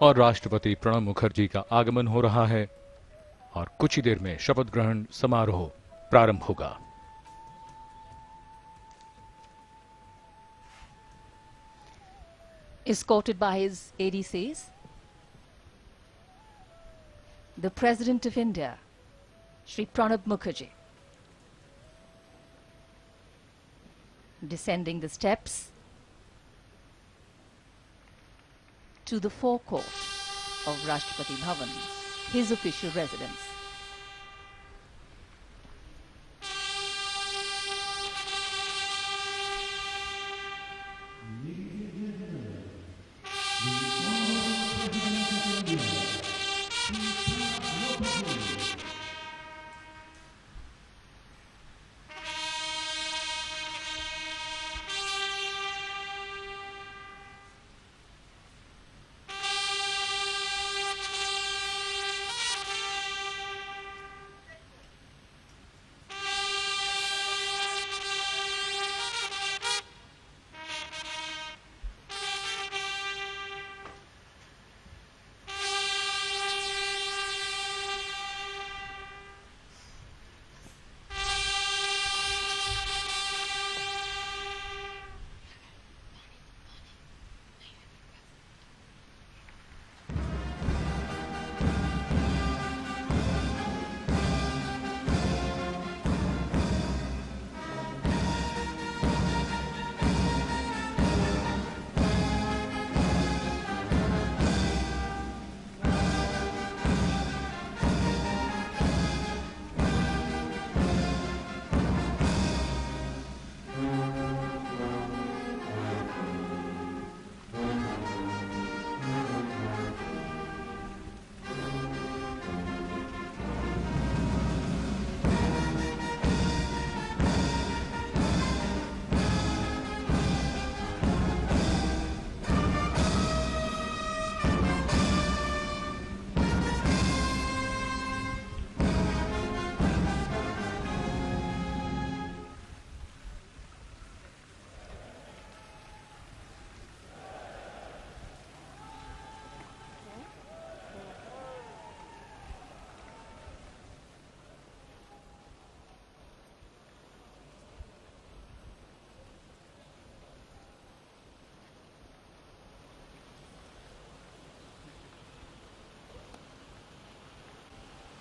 और राष्ट्रपति प्रणब मुखर्जी का आगमन हो रहा है और कुछ ही देर में शपथ ग्रहण समारोह प्रारंभ होगा। Escorted by his ADCs, the President of India, Shri Pranab Mukherjee, descending the steps to the forecourt of Rashtrapati Bhavan, his official residence.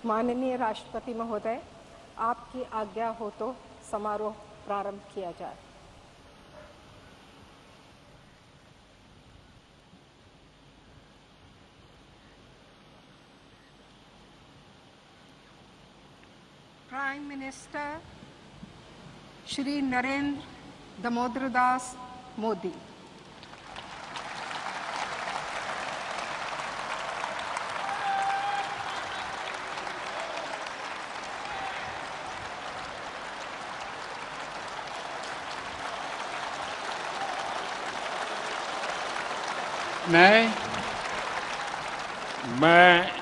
माननीय राष्ट्रपति महोदय, आपकी आज्ञा हो तो समारोह प्रारंभ किया जाए। प्राइम मिनिस्टर श्री नरेंद्र दामोदर दास मोदी, मैं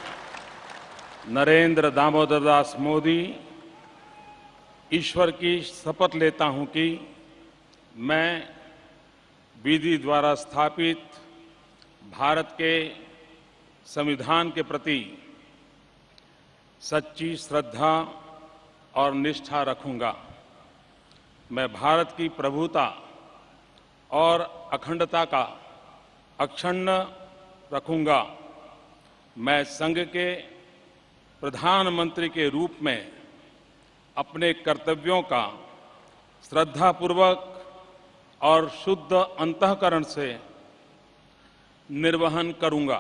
नरेंद्र दामोदर दास मोदी ईश्वर की शपथ लेता हूं कि मैं विधि द्वारा स्थापित भारत के संविधान के प्रति सच्ची श्रद्धा और निष्ठा रखूंगा। मैं भारत की प्रभुता और अखंडता का अक्षुण्ण रखूंगा। मैं संघ के प्रधानमंत्री के रूप में अपने कर्तव्यों का श्रद्धापूर्वक और शुद्ध अंतःकरण से निर्वहन करूंगा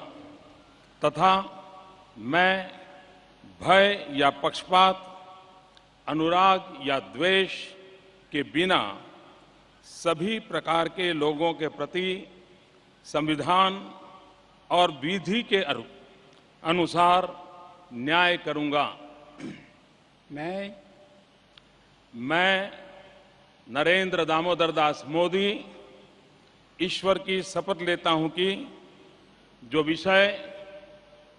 तथा मैं भय या पक्षपात, अनुराग या द्वेष के बिना सभी प्रकार के लोगों के प्रति संविधान और विधि के अनुसार न्याय करूंगा। मैं नरेंद्र दामोदर दास मोदी ईश्वर की शपथ लेता हूं कि जो विषय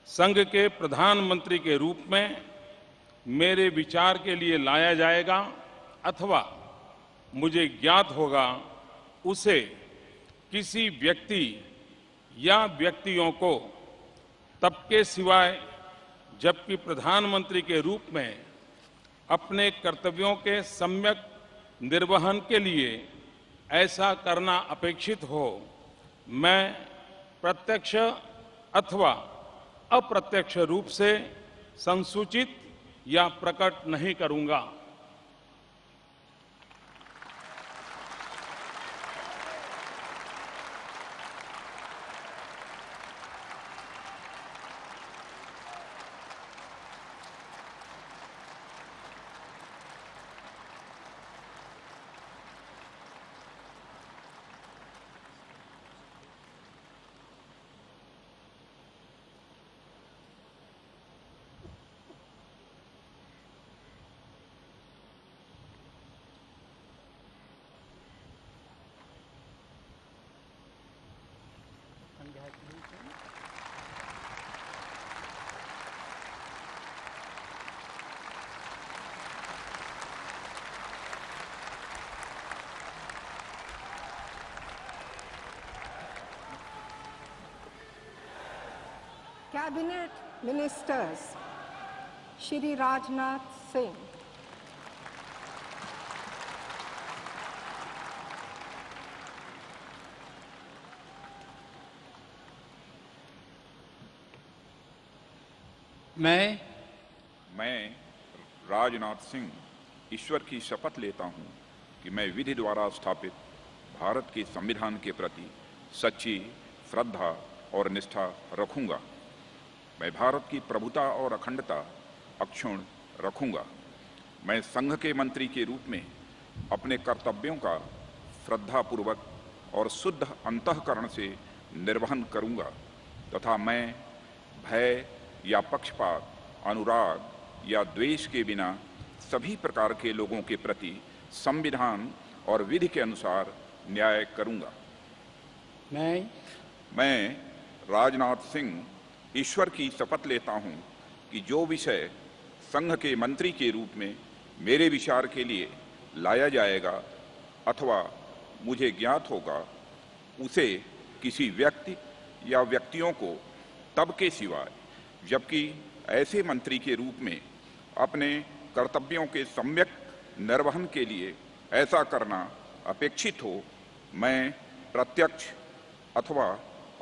संघ के प्रधानमंत्री के रूप में मेरे विचार के लिए लाया जाएगा अथवा मुझे ज्ञात होगा, उसे किसी व्यक्ति या व्यक्तियों को तब के सिवाय जबकि प्रधानमंत्री के रूप में अपने कर्तव्यों के सम्यक निर्वहन के लिए ऐसा करना अपेक्षित हो, मैं प्रत्यक्ष अथवा अप्रत्यक्ष रूप से संसूचित या प्रकट नहीं करूंगा। कैबिनेट मिनिस्टर्स श्री राजनाथ सिंह, मैं राजनाथ सिंह ईश्वर की शपथ लेता हूं कि मैं विधि द्वारा स्थापित भारत के संविधान के प्रति सच्ची श्रद्धा और निष्ठा रखूंगा। मैं भारत की प्रभुता और अखंडता अक्षुण्ण रखूंगा। मैं संघ के मंत्री के रूप में अपने कर्तव्यों का श्रद्धापूर्वक और शुद्ध अंतःकरण से निर्वहन करूंगा तथा मैं भय या पक्षपात, अनुराग या द्वेष के बिना सभी प्रकार के लोगों के प्रति संविधान और विधि के अनुसार न्याय करूंगा। मैं राजनाथ सिंह ईश्वर की शपथ लेता हूं कि जो विषय संघ के मंत्री के रूप में मेरे विचार के लिए लाया जाएगा अथवा मुझे ज्ञात होगा, उसे किसी व्यक्ति या व्यक्तियों को तब के सिवाय जबकि ऐसे मंत्री के रूप में अपने कर्तव्यों के सम्यक निर्वहन के लिए ऐसा करना अपेक्षित हो, मैं प्रत्यक्ष अथवा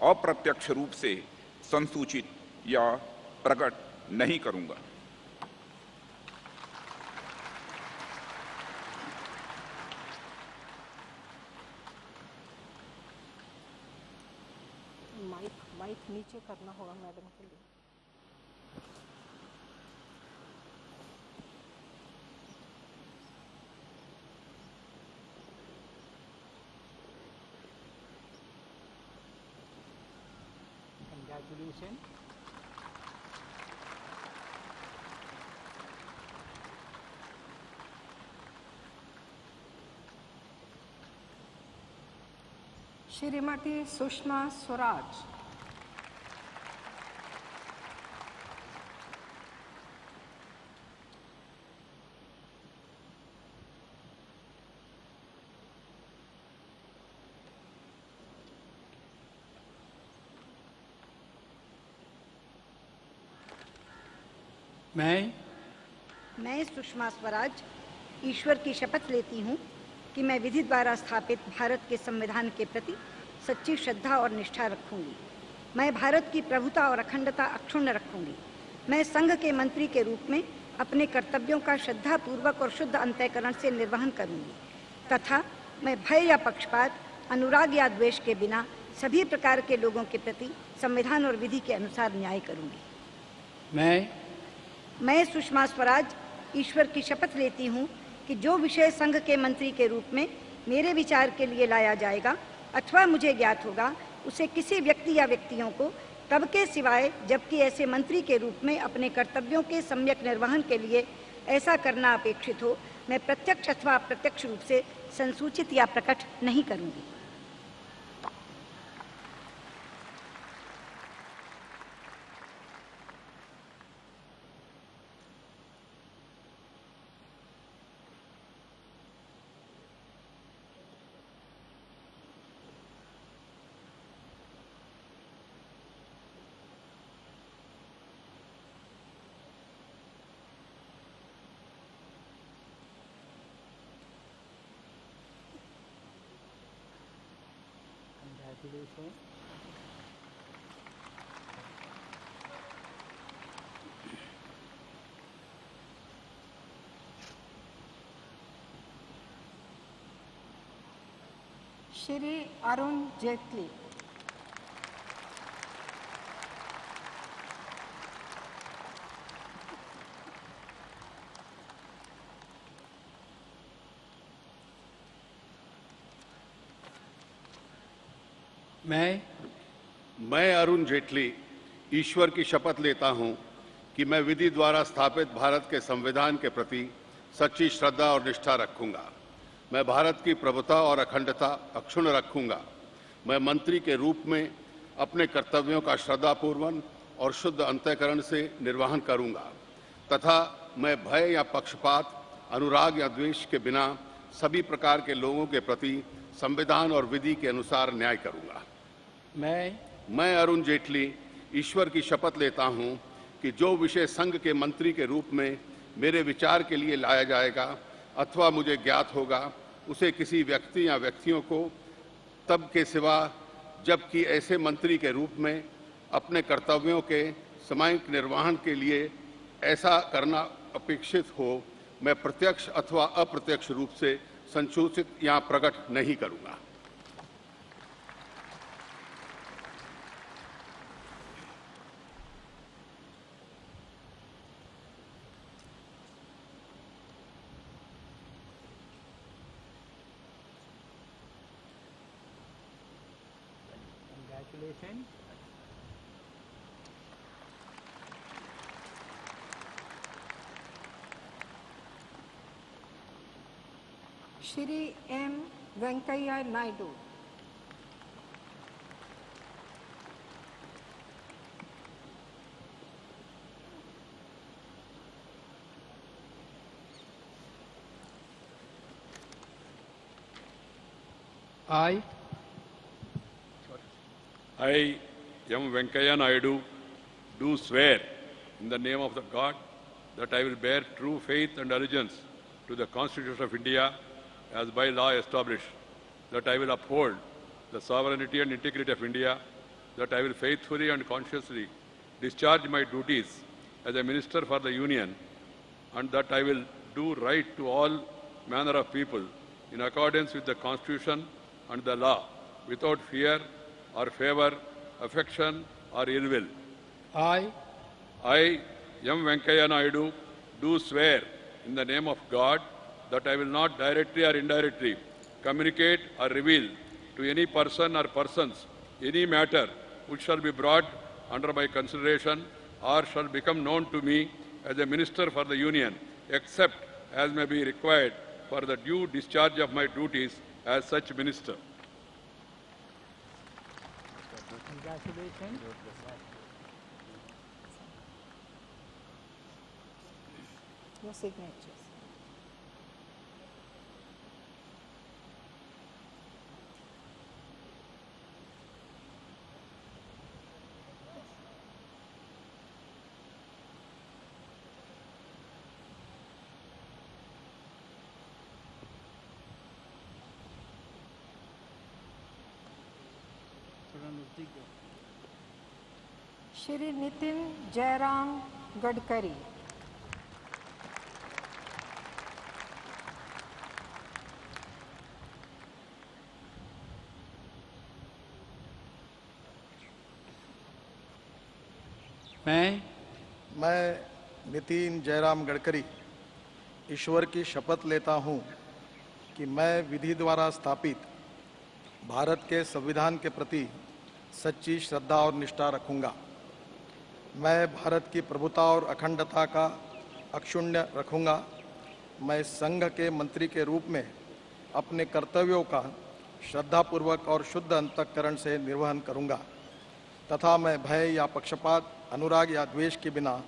अप्रत्यक्ष रूप से संसूचित या प्रकट नहीं करूंगा। माइक नीचे करना होगा मैडम के लिए। Congratulations. श्रीमती सुषमा स्वराज, मैं सुषमा स्वराज ईश्वर की शपथ लेती हूँ कि मैं विधि द्वारा स्थापित भारत के संविधान के प्रति सच्ची श्रद्धा और निष्ठा रखूंगी। मैं भारत की प्रभुता और अखंडता अक्षुण्ण रखूंगी। मैं संघ के मंत्री के रूप में अपने कर्तव्यों का श्रद्धापूर्वक और शुद्ध अंतःकरण से निर्वहन करूंगी तथा मैं भय या पक्षपात, अनुराग या द्वेष के बिना सभी प्रकार के लोगों के प्रति संविधान और विधि के अनुसार न्याय करूंगी। मैं सुषमा स्वराज ईश्वर की शपथ लेती हूँ कि जो विषय संघ के मंत्री के रूप में मेरे विचार के लिए लाया जाएगा अथवा मुझे ज्ञात होगा, उसे किसी व्यक्ति या व्यक्तियों को तब के सिवाय जबकि ऐसे मंत्री के रूप में अपने कर्तव्यों के सम्यक निर्वहन के लिए ऐसा करना अपेक्षित हो, मैं प्रत्यक्ष अथवा अप्रत्यक्ष रूप से संसूचित या प्रकट नहीं करूंगी। श्री अरुण जेटली। मैं अरुण जेटली ईश्वर की शपथ लेता हूं कि मैं विधि द्वारा स्थापित भारत के संविधान के प्रति सच्ची श्रद्धा और निष्ठा रखूंगा। मैं भारत की प्रभुता और अखंडता अक्षुण्ण रखूंगा। मैं मंत्री के रूप में अपने कर्तव्यों का श्रद्धापूर्वक और शुद्ध अंतःकरण से निर्वहन करूंगा तथा मैं भय या पक्षपात, अनुराग या द्वेष के बिना सभी प्रकार के लोगों के प्रति संविधान और विधि के अनुसार न्याय करूंगा। मैं अरुण जेटली ईश्वर की शपथ लेता हूं कि जो विषय संघ के मंत्री के रूप में मेरे विचार के लिए लाया जाएगा अथवा मुझे ज्ञात होगा, उसे किसी व्यक्ति या व्यक्तियों को तब के सिवा जबकि ऐसे मंत्री के रूप में अपने कर्तव्यों के समयक निर्वहन के लिए ऐसा करना अपेक्षित हो, मैं प्रत्यक्ष अथवा अप्रत्यक्ष रूप से संसूचित या प्रकट नहीं करूंगा। Shri M Venkaiah Naidu. I, M. Venkaiah Naidu, do swear in the name of the God that I will bear true faith and allegiance to the Constitution of India as by law established, that I will uphold the sovereignty and integrity of India, that I will faithfully and consciously discharge my duties as a Minister for the Union, and that I will do right to all manner of people in accordance with the Constitution and the law, without fear or favor, affection or ill will. I, M. Venkaiah Naidu, do swear in the name of God that I will not directly or indirectly communicate or reveal to any person or persons any matter which shall be brought under my consideration or shall become known to me as a Minister for the Union, except as may be required for the due discharge of my duties as such Minister. congratulations. Your signatures. Shri Nitin Jairam Gadkari. मैं नितिन जयराम गडकरी ईश्वर की शपथ लेता हूँ कि मैं विधि द्वारा स्थापित भारत के संविधान के प्रति सच्ची श्रद्धा और निष्ठा रखूंगा। मैं भारत की प्रभुता और अखंडता का अक्षुण्य रखूंगा। मैं संघ के मंत्री के रूप में अपने कर्तव्यों का श्रद्धापूर्वक और शुद्ध अंतःकरण से निर्वहन करूंगा तथा मैं भय या पक्षपात, अनुराग या द्वेष के बिना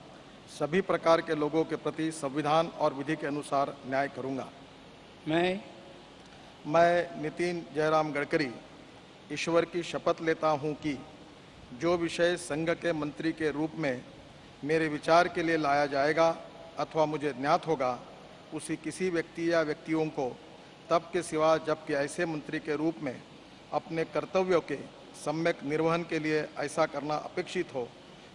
सभी प्रकार के लोगों के प्रति संविधान और विधि के अनुसार न्याय करूंगा। मैं नितिन जयराम गडकरी ईश्वर की शपथ लेता हूं कि जो विषय संघ के मंत्री के रूप में मेरे विचार के लिए लाया जाएगा अथवा मुझे ज्ञात होगा, उसी किसी व्यक्ति या व्यक्तियों को तब के सिवा जबकि ऐसे मंत्री के रूप में अपने कर्तव्यों के सम्यक निर्वहन के लिए ऐसा करना अपेक्षित हो,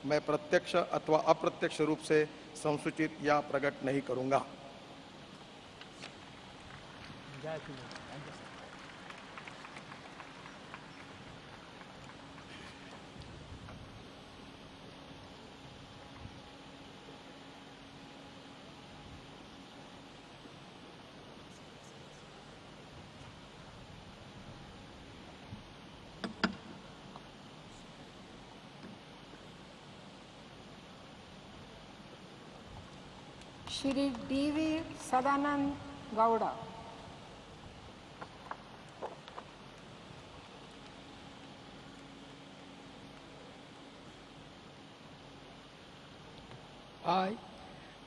मैं प्रत्यक्ष अथवा अप्रत्यक्ष रूप से संसूचित या प्रकट नहीं करूंगा। Shri D V. Sadananda Gowda.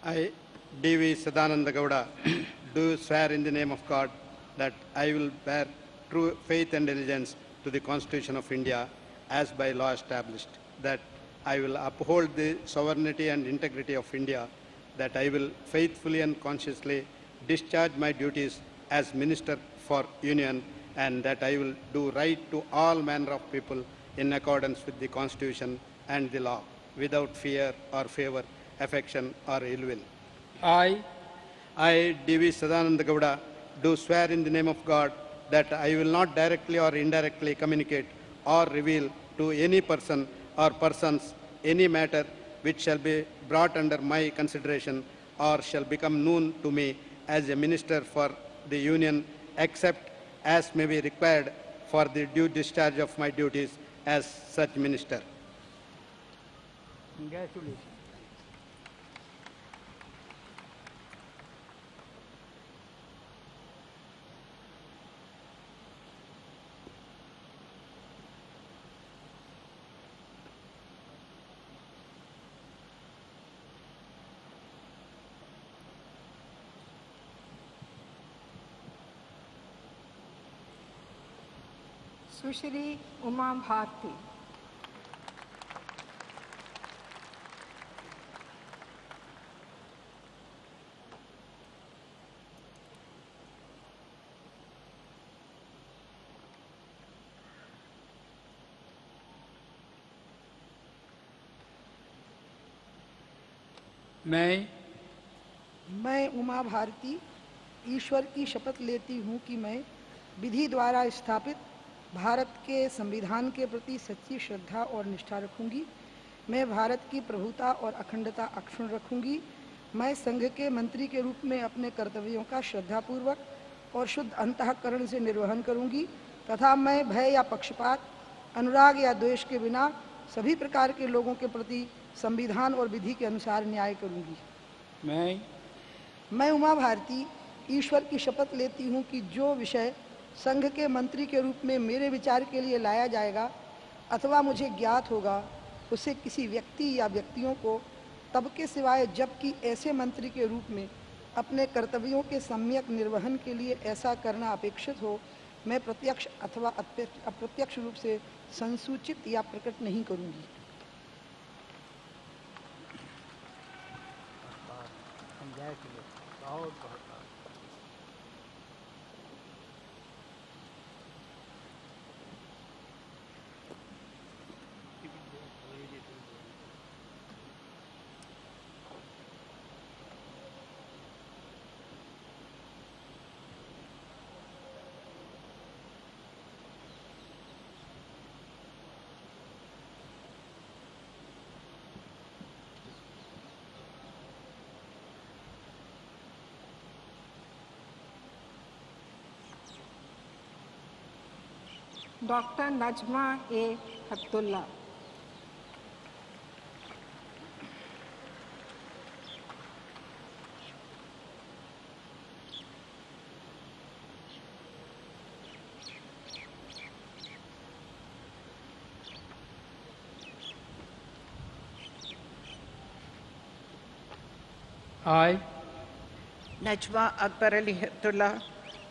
I, D.V. Sadananda Gowda, do swear in the name of God that I will bear true faith and allegiance to the Constitution of India as by law established, that I will uphold the sovereignty and integrity of India, that I will faithfully and consciously discharge my duties as Minister for Union, and that I will do right to all manner of people in accordance with the Constitution and the law, without fear or favor, affection or ill will. I, D.V. Sadananda Gowda, do swear in the name of God that I will not directly or indirectly communicate or reveal to any person or persons any matter which shall be brought under my consideration or shall become known to me as a minister for the Union, except as may be required for the due discharge of my duties as such minister. Congratulations. सुश्री उमा भारती। मैं उमा भारती ईश्वर की शपथ लेती हूँ कि मैं विधि द्वारा स्थापित भारत के संविधान के प्रति सच्ची श्रद्धा और निष्ठा रखूंगी। मैं भारत की प्रभुता और अखंडता अक्षुण्ण रखूंगी। मैं संघ के मंत्री के रूप में अपने कर्तव्यों का श्रद्धापूर्वक और शुद्ध अंतःकरण से निर्वहन करूंगी तथा मैं भय या पक्षपात, अनुराग या द्वेष के बिना सभी प्रकार के लोगों के प्रति संविधान और विधि के अनुसार न्याय करूंगी। मैं उमा भारती ईश्वर की शपथ लेती हूँ कि जो विषय संघ के मंत्री के रूप में मेरे विचार के लिए लाया जाएगा अथवा मुझे ज्ञात होगा, उसे किसी व्यक्ति या व्यक्तियों को तब के सिवाय जबकि ऐसे मंत्री के रूप में अपने कर्तव्यों के सम्यक निर्वहन के लिए ऐसा करना अपेक्षित हो, मैं प्रत्यक्ष अथवा अप्रत्यक्ष रूप से संसूचित या प्रकट नहीं करूंगी। Doctor Najma Heptulla. I, Najma Akbar Ali Hibdullah,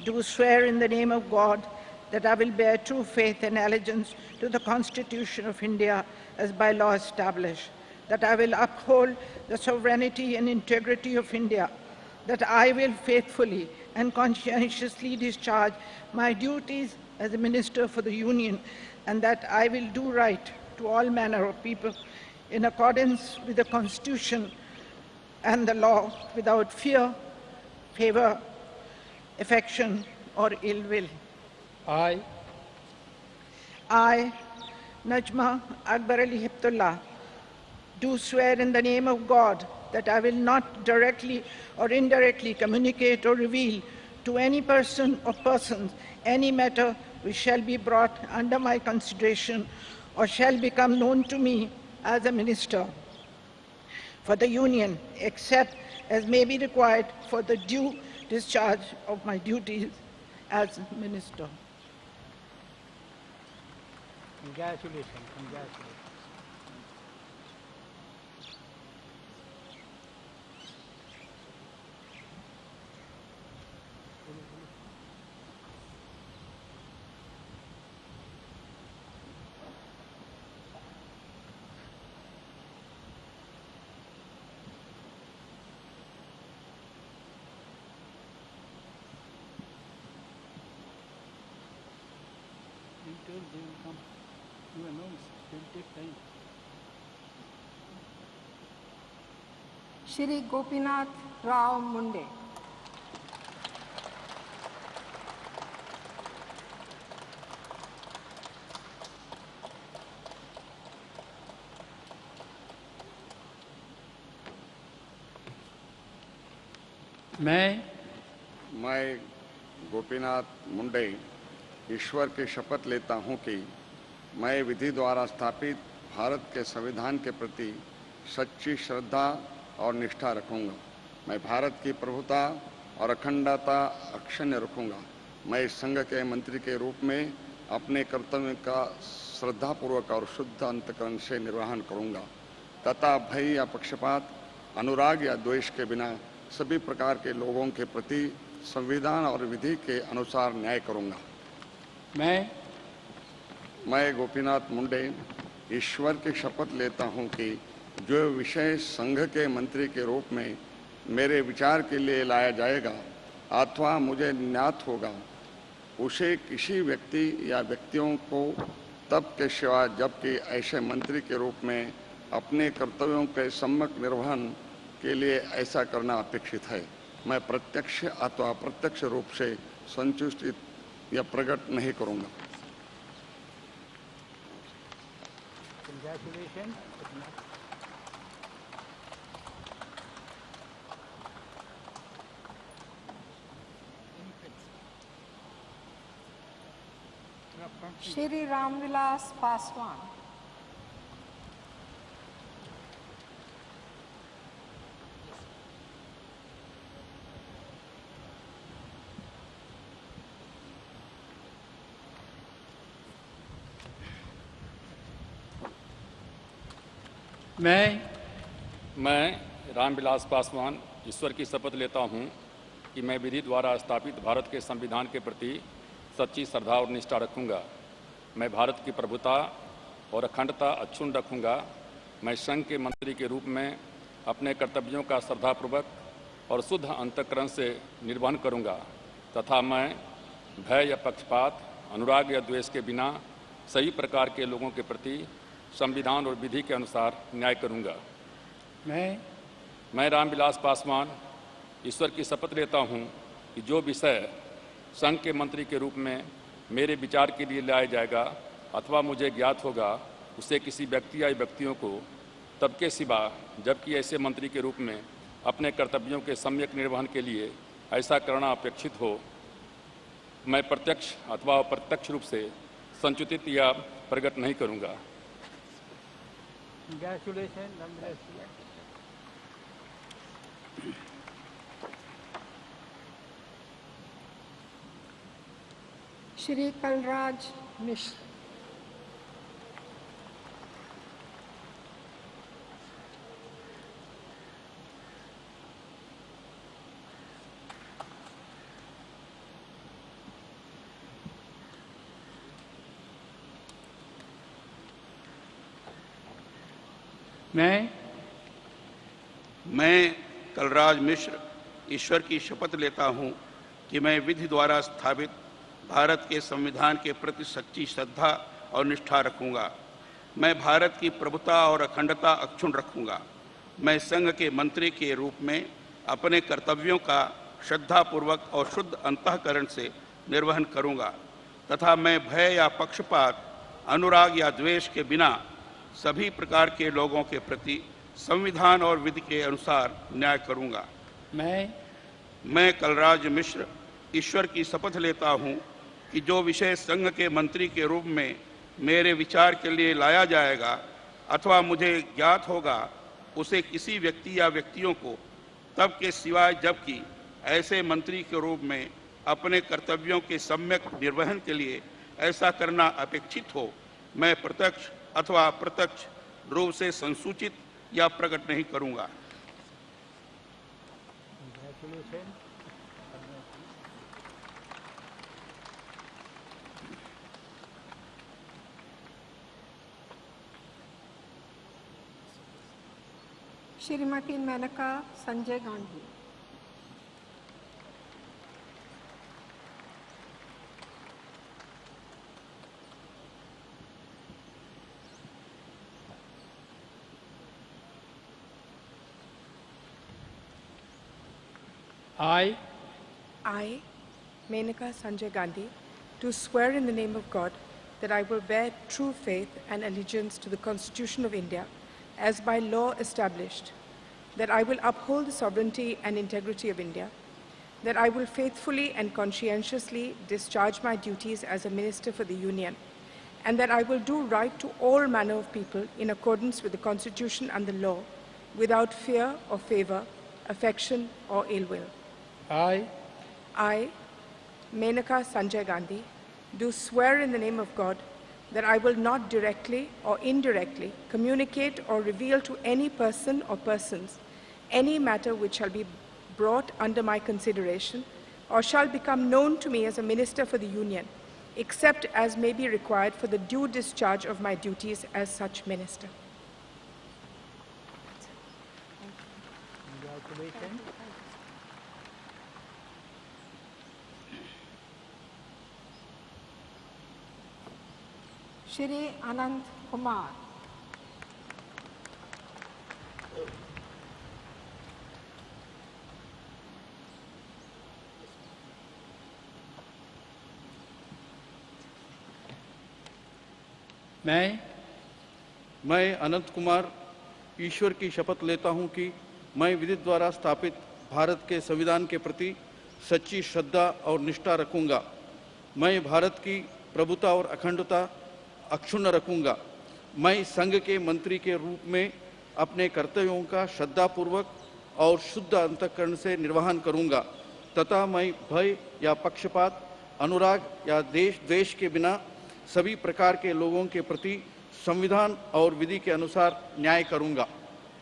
do swear in the name of God that I will bear true faith and allegiance to the Constitution of India as by law established, that I will uphold the sovereignty and integrity of India, that I will faithfully and conscientiously discharge my duties as a minister for the Union, and that I will do right to all manner of people in accordance with the Constitution and the law, without fear, favor, affection, or ill will. I, Najma Akbar Ali Hiptullah, do swear in the name of God that I will not directly or indirectly communicate or reveal to any person or persons any matter which shall be brought under my consideration or shall become known to me as a minister for the Union, except as may be required for the due discharge of my duties as minister. Congratulations. They will come. You announce. They will take time. Shri Gopinath Rao Munde. मैं गोपीनाथ मुंडे ईश्वर की शपथ लेता हूं कि मैं विधि द्वारा स्थापित भारत के संविधान के प्रति सच्ची श्रद्धा और निष्ठा रखूंगा। मैं भारत की प्रभुता और अखंडता अक्षुण्ण रखूंगा। मैं इस संघ के मंत्री के रूप में अपने कर्तव्य का श्रद्धापूर्वक और शुद्ध अंतःकरण से निर्वहन करूंगा तथा भय या पक्षपात, अनुराग या द्वेष के बिना सभी प्रकार के लोगों के प्रति संविधान और विधि के अनुसार न्याय करूंगा। मैं गोपीनाथ मुंडे ईश्वर की शपथ लेता हूं कि जो विषय संघ के मंत्री के रूप में मेरे विचार के लिए लाया जाएगा अथवा मुझे ज्ञात होगा, उसे किसी व्यक्ति या व्यक्तियों को तब के सिवा जबकि ऐसे मंत्री के रूप में अपने कर्तव्यों के सम्यक निर्वहन के लिए ऐसा करना अपेक्षित है। मैं प्रत्यक्ष अथवा अप्रत्यक्ष रूप से संतुष्टि या प्रकट नहीं करूंगा। श्री रामविलास पासवान। मैं रामविलास पासवान ईश्वर की शपथ लेता हूं कि मैं विधि द्वारा स्थापित भारत के संविधान के प्रति सच्ची श्रद्धा और निष्ठा रखूंगा। मैं भारत की प्रभुता और अखंडता अक्षुण्ण रखूंगा। मैं संघ के मंत्री के रूप में अपने कर्तव्यों का श्रद्धापूर्वक और शुद्ध अंतःकरण से निर्वहन करूंगा तथा मैं भय या पक्षपात, अनुराग या द्वेष के बिना सभी प्रकार के लोगों के प्रति संविधान और विधि के अनुसार न्याय करूंगा। मैं रामविलास पासवान ईश्वर की शपथ लेता हूं कि जो विषय संघ के मंत्री के रूप में मेरे विचार के लिए लाया जाएगा अथवा मुझे ज्ञात होगा, उसे किसी व्यक्ति या व्यक्तियों को तब के सिवा जबकि ऐसे मंत्री के रूप में अपने कर्तव्यों के सम्यक निर्वहन के लिए ऐसा करना अपेक्षित हो, मैं प्रत्यक्ष अथवा अप्रत्यक्ष रूप से संचित या प्रकट नहीं करूंगा। श्री कलराज मिश्र। मैं कलराज मिश्र ईश्वर की शपथ लेता हूं कि मैं विधि द्वारा स्थापित भारत के संविधान के प्रति सच्ची श्रद्धा और निष्ठा रखूंगा। मैं भारत की प्रभुता और अखंडता अक्षुण्ण रखूंगा। मैं संघ के मंत्री के रूप में अपने कर्तव्यों का श्रद्धापूर्वक और शुद्ध अंतःकरण से निर्वहन करूंगा तथा मैं भय या पक्षपात, अनुराग या द्वेष के बिना सभी प्रकार के लोगों के प्रति संविधान और विधि के अनुसार न्याय करूंगा। मैं कलराज मिश्र ईश्वर की शपथ लेता हूं कि जो विषय संघ के मंत्री के रूप में मेरे विचार के लिए लाया जाएगा अथवा मुझे ज्ञात होगा, उसे किसी व्यक्ति या व्यक्तियों को तब के सिवाय जबकि ऐसे मंत्री के रूप में अपने कर्तव्यों के सम्यक निर्वहन के लिए ऐसा करना अपेक्षित हो, मैं प्रत्यक्ष अथवा अप्रत्यक्ष रूप से संसूचित या प्रकट नहीं करूंगा। Shrimati Maneka Sanjay Gandhi. I, Menaka Sanjay Gandhi, do swear in the name of God that I will bear true faith and allegiance to the Constitution of India as by law established, that I will uphold the sovereignty and integrity of India, that I will faithfully and conscientiously discharge my duties as a Minister for the Union, and that I will do right to all manner of people in accordance with the Constitution and the law, without fear or favor, affection or ill will. I, Menaka Sanjay Gandhi, do swear in the name of God that I will not directly or indirectly communicate or reveal to any person or persons any matter which shall be brought under my consideration or shall become known to me as a Minister for the Union, except as may be required for the due discharge of my duties as such Minister. Congratulations. Shri अनंत कुमार। मैं अनंत कुमार ईश्वर की शपथ लेता हूं कि मैं विधि द्वारा स्थापित भारत के संविधान के प्रति सच्ची श्रद्धा और निष्ठा रखूंगा। मैं भारत की प्रभुता और अखंडता अक्षुण्ण रखूंगा। मैं संघ के मंत्री के रूप में अपने कर्तव्यों का श्रद्धापूर्वक और शुद्ध अंतःकरण से निर्वहन करूंगा तथा मैं भय या पक्षपात, अनुराग या द्वेष के बिना सभी प्रकार के लोगों के प्रति संविधान और विधि के अनुसार न्याय करूंगा।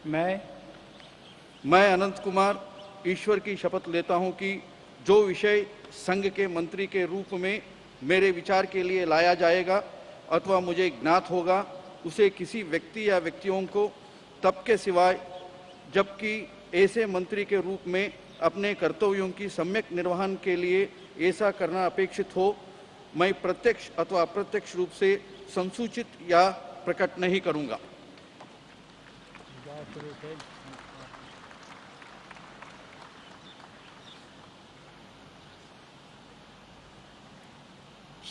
मैं अनंत कुमार ईश्वर की शपथ लेता हूं कि जो विषय संघ के मंत्री के रूप में मेरे विचार के लिए लाया जाएगा अथवा मुझे ज्ञात होगा, उसे किसी व्यक्ति या व्यक्तियों को तब के सिवाय जबकि ऐसे मंत्री के रूप में अपने कर्तव्यों की सम्यक निर्वहन के लिए ऐसा करना अपेक्षित हो, मैं प्रत्यक्ष अथवा अप्रत्यक्ष रूप से संसूचित या प्रकट नहीं करूंगा।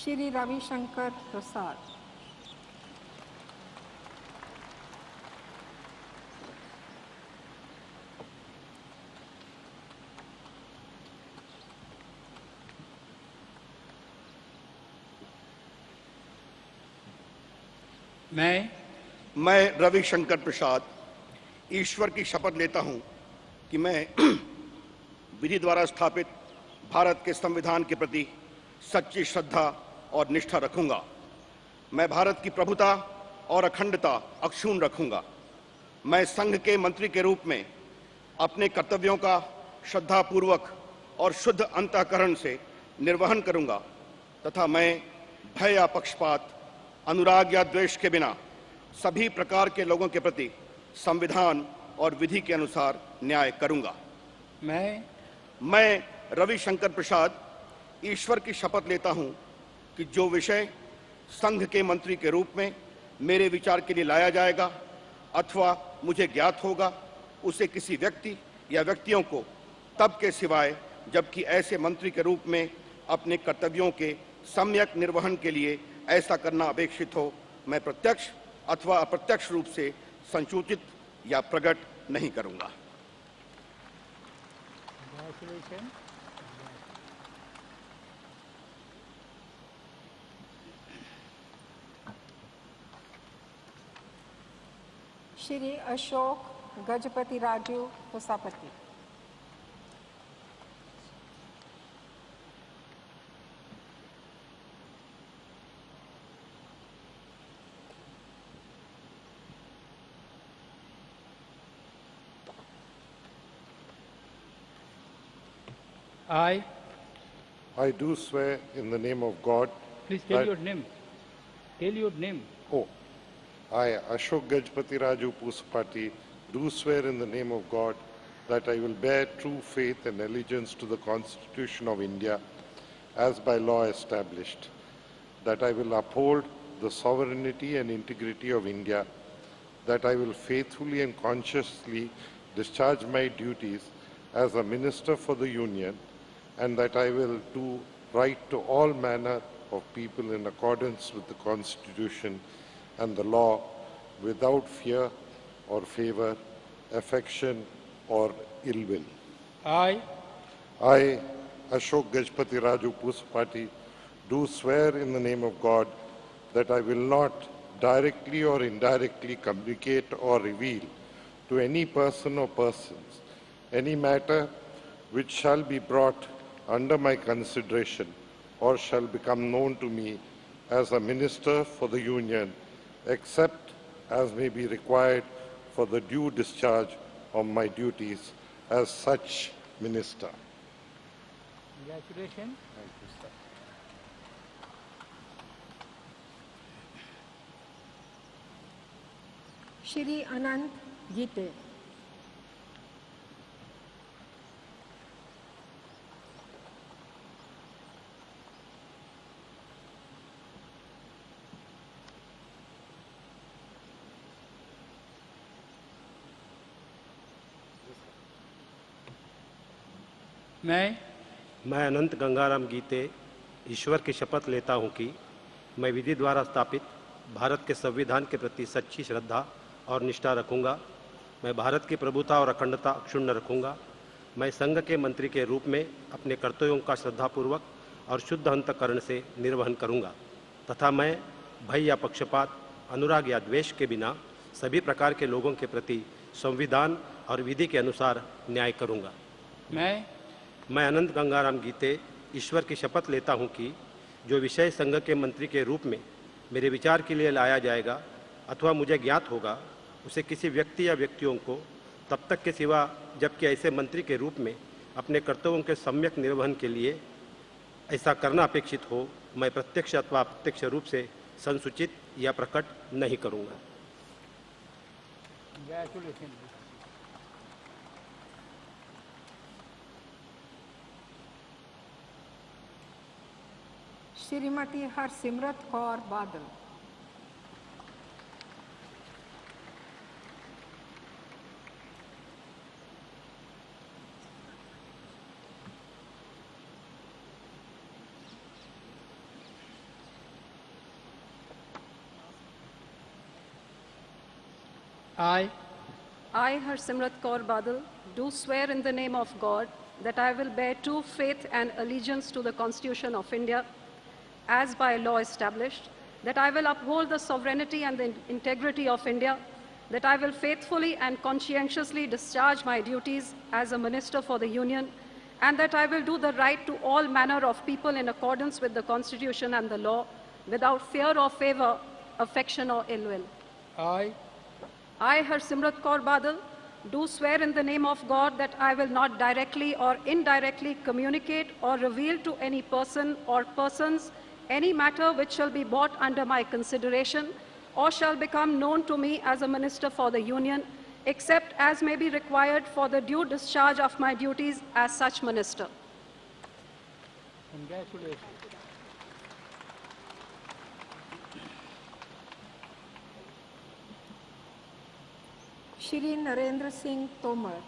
श्री रविशंकर प्रसाद। मैं रविशंकर प्रसाद ईश्वर की शपथ लेता हूं कि मैं विधि द्वारा स्थापित भारत के संविधान के प्रति सच्ची श्रद्धा और निष्ठा रखूंगा। मैं भारत की प्रभुता और अखंडता अक्षुण्ण रखूंगा। मैं संघ के मंत्री के रूप में अपने कर्तव्यों का श्रद्धापूर्वक और शुद्ध अंतःकरण से निर्वहन करूंगा तथा मैं भय या पक्षपात, अनुराग या द्वेष के बिना सभी प्रकार के लोगों के प्रति संविधान और विधि के अनुसार न्याय करूंगा। मैं रविशंकर प्रसाद ईश्वर की शपथ लेता हूं कि जो विषय संघ के मंत्री के रूप में मेरे विचार के लिए लाया जाएगा अथवा मुझे ज्ञात होगा, उसे किसी व्यक्ति या व्यक्तियों को तब के सिवाय जबकि ऐसे मंत्री के रूप में अपने कर्तव्यों के सम्यक निर्वहन के लिए ऐसा करना अपेक्षित हो, मैं प्रत्यक्ष अथवा अप्रत्यक्ष रूप से संसूचित या प्रकट नहीं करूंगा। Shri Ashok Gajapati Raju पुसापति। I do swear in the name of God. Please tell your name. Tell your name. Oh, I, Ashok Gajpati Raju Pusapati, do swear in the name of God that I will bear true faith and allegiance to the Constitution of India as by law established, that I will uphold the sovereignty and integrity of India, that I will faithfully and consciously discharge my duties as a Minister for the Union, and that I will do right to all manner of people in accordance with the Constitution and the law without fear or favor, affection or ill will. I, Ashok Gajpati Raju Pusapati, do swear in the name of God that I will not directly or indirectly communicate or reveal to any person or persons any matter which shall be brought under my consideration or shall become known to me as a Minister for the Union, except as may be required for the due discharge of my duties as such Minister. Congratulations. Thank you, sir. Shri अनंत गीते। मैं अनंत गंगाराम गीते ईश्वर की शपथ लेता हूं कि मैं विधि द्वारा स्थापित भारत के संविधान के प्रति सच्ची श्रद्धा और निष्ठा रखूंगा। मैं भारत की प्रभुता और अखंडता अक्षुण्ण रखूंगा। मैं संघ के मंत्री के रूप में अपने कर्तव्यों का श्रद्धापूर्वक और शुद्ध अंतःकरण से निर्वहन करूंगा तथा मैं भय या पक्षपात, अनुराग या द्वेष के बिना सभी प्रकार के लोगों के प्रति संविधान और विधि के अनुसार न्याय करूंगा। मैं अनंत गंगाराम गीते ईश्वर की शपथ लेता हूं कि जो विषय संघ के मंत्री के रूप में मेरे विचार के लिए लाया जाएगा अथवा मुझे ज्ञात होगा, उसे किसी व्यक्ति या व्यक्तियों को तब तक के सिवा जबकि ऐसे मंत्री के रूप में अपने कर्तव्यों के सम्यक निर्वहन के लिए ऐसा करना अपेक्षित हो, मैं प्रत्यक्ष अथवा अप्रत्यक्ष रूप से संसूचित या प्रकट नहीं करूँगा। Shrimati Harsimrat Kaur Badal. I, Harsimrat Kaur Badal, do swear in the name of God that I will bear true faith and allegiance to the Constitution of India as by law established, that I will uphold the sovereignty and the integrity of India, that I will faithfully and conscientiously discharge my duties as a Minister for the Union, and that I will do the right to all manner of people in accordance with the Constitution and the law, without fear or favor, affection or ill will. I, Harsimrat Kaur Badal, do swear in the name of God that I will not directly or indirectly communicate or reveal to any person or persons any matter which shall be brought under my consideration or shall become known to me as a Minister for the Union, except as may be required for the due discharge of my duties as such Minister. Congratulations. Shri Narendra Singh Tomar.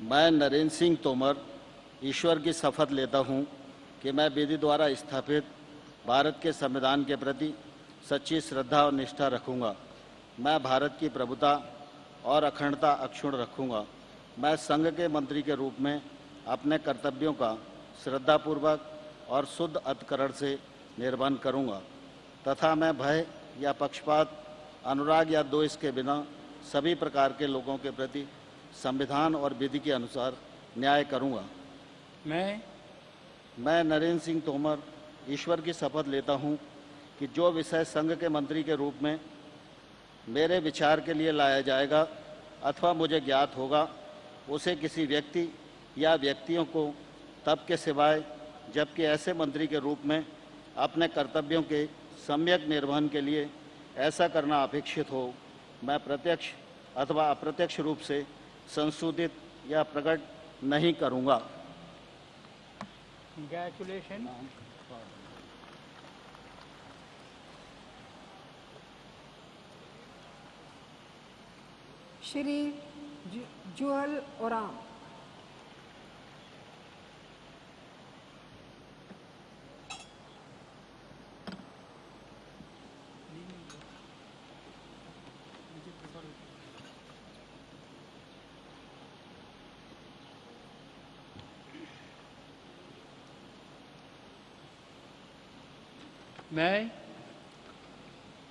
मैं नरेंद्र सिंह तोमर ईश्वर की शपथ लेता हूं कि मैं विधि द्वारा स्थापित भारत के संविधान के प्रति सच्ची श्रद्धा और निष्ठा रखूंगा। मैं भारत की प्रभुता और अखंडता अक्षुण्ण रखूंगा। मैं संघ के मंत्री के रूप में अपने कर्तव्यों का श्रद्धापूर्वक और शुद्ध अंतःकरण से निर्वहन करूंगा तथा मैं भय या पक्षपात, अनुराग या द्वेष के बिना सभी प्रकार के लोगों के प्रति संविधान और विधि के अनुसार न्याय करूंगा। मैं नरेंद्र सिंह तोमर ईश्वर की शपथ लेता हूं कि जो विषय संघ के मंत्री के रूप में मेरे विचार के लिए लाया जाएगा अथवा मुझे ज्ञात होगा, उसे किसी व्यक्ति या व्यक्तियों को तब के सिवाय जबकि ऐसे मंत्री के रूप में अपने कर्तव्यों के सम्यक निर्वहन के लिए ऐसा करना अपेक्षित हो, मैं प्रत्यक्ष अथवा अप्रत्यक्ष रूप से संशोधित या प्रकट नहीं करूंगा। Congratulations. श्री जुअल ओराम।